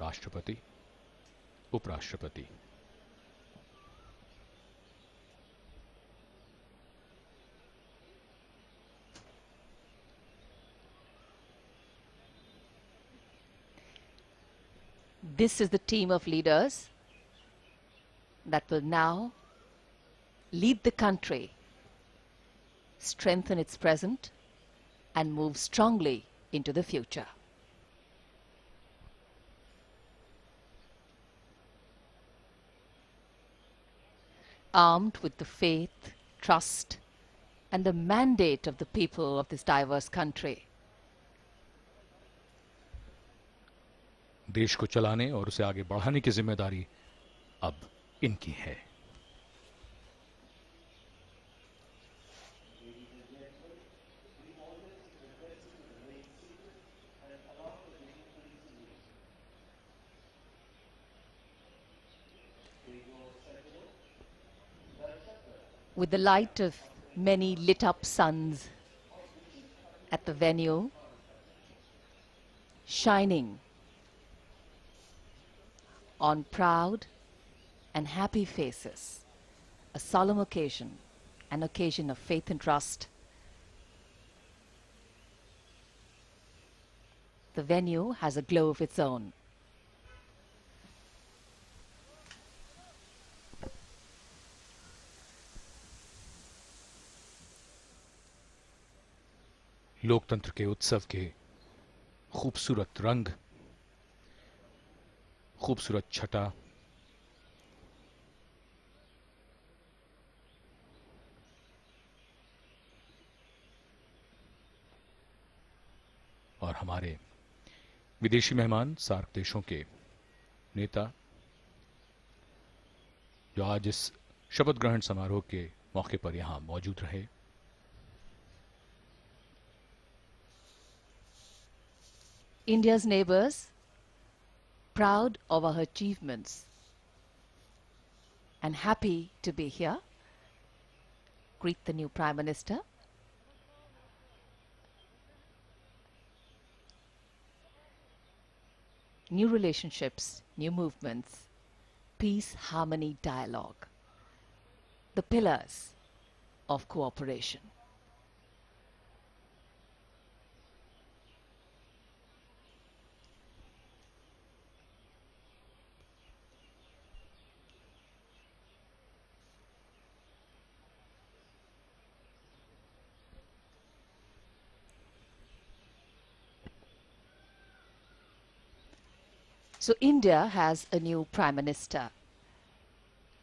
राष्ट्रपति, उपराष्ट्रपति, This is the team of leaders that will now lead the country, strengthen its present, and move strongly into the future. Armed with the faith, trust, and the mandate of the people of this diverse country, देश को चलाने और उसे आगे बढ़ाने की जिम्मेदारी अब इनकी है। with the light of many lit up suns at the venue shining on proud and happy faces, a solemn occasion, an occasion of faith and trust. The venue has a glow of its own. लोकतंत्र के उत्सव के खूबसूरत रंग, खूबसूरत छटा, और हमारे विदेशी मेहमान, सार्क देशों के नेता जो आज इस शपथ ग्रहण समारोह के मौके पर यहां मौजूद रहे। India's neighbors, proud of our achievements and happy to be here, greet the new Prime Minister. New relationships, new movements, peace, harmony, dialogue, the pillars of cooperation. So India has a new Prime Minister,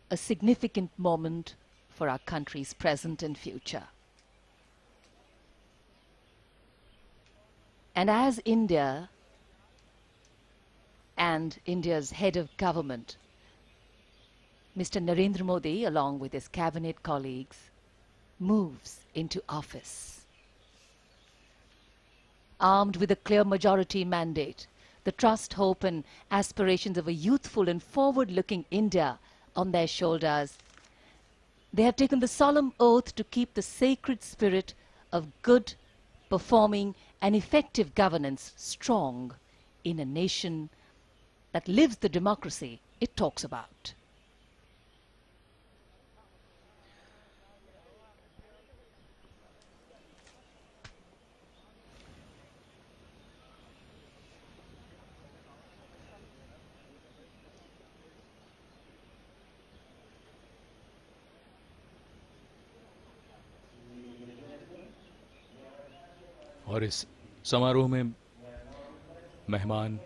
a significant moment for our country's present and future. And as India and India's head of government, Mr. Narendra Modi, along with his cabinet colleagues, moves into office, armed with a clear majority mandate, the trust, hope and aspirations of a youthful and forward-looking India on their shoulders. They have taken the solemn oath to keep the sacred spirit of good, performing and effective governance strong in a nation that lives the democracy it talks about. और इस समारोह में मेहमान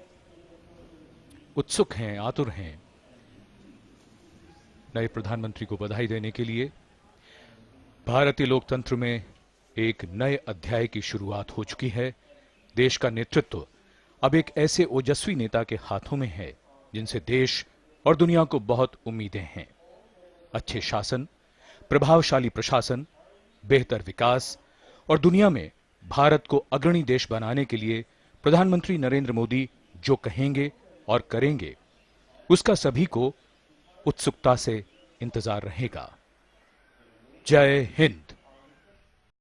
उत्सुक हैं, आतुर हैं नए प्रधानमंत्री को बधाई देने के लिए। भारतीय लोकतंत्र में एक नए अध्याय की शुरुआत हो चुकी है। देश का नेतृत्व अब एक ऐसे ओजस्वी नेता के हाथों में है जिनसे देश और दुनिया को बहुत उम्मीदें हैं। अच्छे शासन, प्रभावशाली प्रशासन, बेहतर विकास और दुनिया में भारत को अग्रणी देश बनाने के लिए प्रधानमंत्री नरेंद्र मोदी जो कहेंगे और करेंगे, उसका सभी को उत्सुकता से इंतजार रहेगा। जय हिंद।